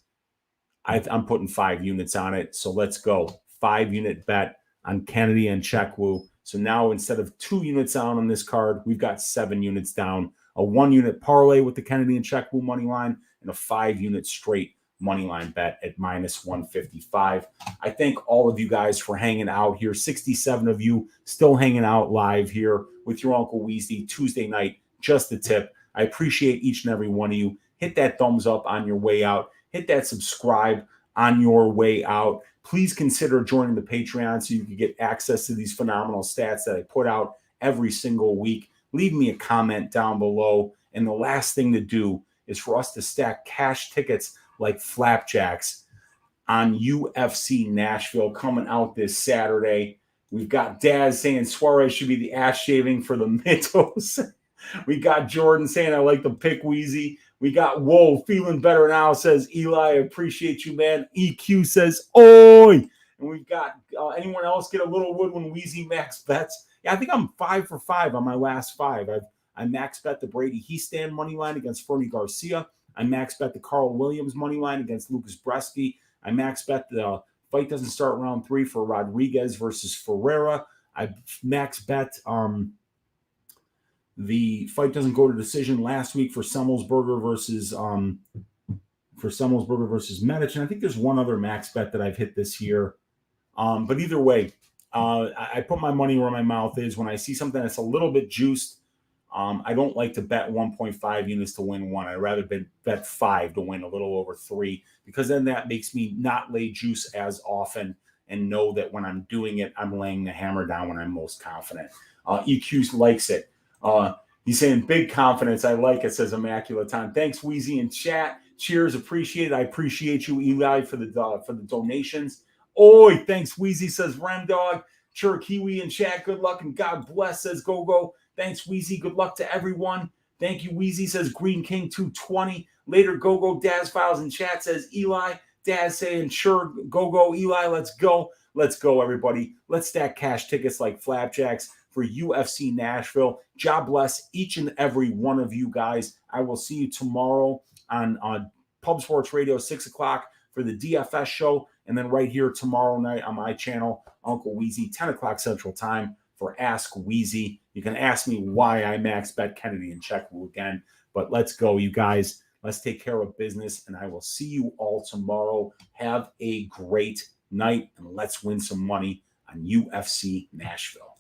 I'm putting 5 units on it. So let's go. 5-unit bet on Kennedy and Nzechukwu. So now instead of 2 units down on this card, we've got 7 units down. A 1-unit parlay with the Kennedy and Nzechukwu money line, and a 5-unit straight money line bet at minus 155. I thank all of you guys for hanging out here. 67 of you still hanging out live here with your Uncle Weezy Tuesday night. Just a tip. I appreciate each and every one of you. Hit that thumbs up on your way out. Hit that subscribe on your way out. Please consider joining the Patreon so you can get access to these phenomenal stats that I put out every single week. Leave me a comment down below. And the last thing to do is for us to stack cash tickets like flapjacks on UFC Nashville coming out this Saturday. We've got Daz saying Suarez should be the ass shaving for the Mythos. We got Jordan saying I like to pick Weezy. We got Whoa, feeling better now, says Eli. I appreciate you, man. EQ says, oi. And we've got anyone else get a little wood when Weezy max bets? Yeah, I think I'm 5 for 5 on my last 5. I max bet the Brady Heastand money line against Fernie Garcia. I max bet the Carl Williams money line against Lucas Bresky. I max bet the fight doesn't start round 3 for Rodriguez versus Ferreira. I max bet the fight doesn't go to decision last week for Semmelsberger versus Medic. And I think there's one other max bet that I've hit this year. But either way, I put my money where my mouth is. When I see something that's a little bit juiced, I don't like to bet 1.5 units to win 1. I'd rather bet 5 to win a little over 3, because then that makes me not lay juice as often and know that when I'm doing it, I'm laying the hammer down when I'm most confident. EQ likes it. He's saying big confidence. I like it, says Immaculate Time. Thanks, Weezy, in chat. Cheers, appreciate it. I appreciate you, Eli, for the donations. Oi, thanks, Weezy, says Remdog. Sure, Kiwi in chat. Good luck and God bless, says Gogo. Thanks, Weezy. Good luck to everyone. Thank you, Weezy, says Green King 220. Later, Gogo Daz Files in chat, says Eli. Daz saying, sure, Gogo, Eli, let's go. Let's go, everybody. Let's stack cash tickets like flapjacks for UFC Nashville. God bless each and every one of you guys. I will see you tomorrow on Pub Sports Radio, 6 o'clock for the DFS show. And then right here tomorrow night on my channel, Uncle Weezy, 10 o'clock Central Time for Ask Weezy. You can ask me why I max bet Kennedy and Nzechukwu again. But let's go, you guys. Let's take care of business. And I will see you all tomorrow. Have a great night. And let's win some money on UFC Nashville.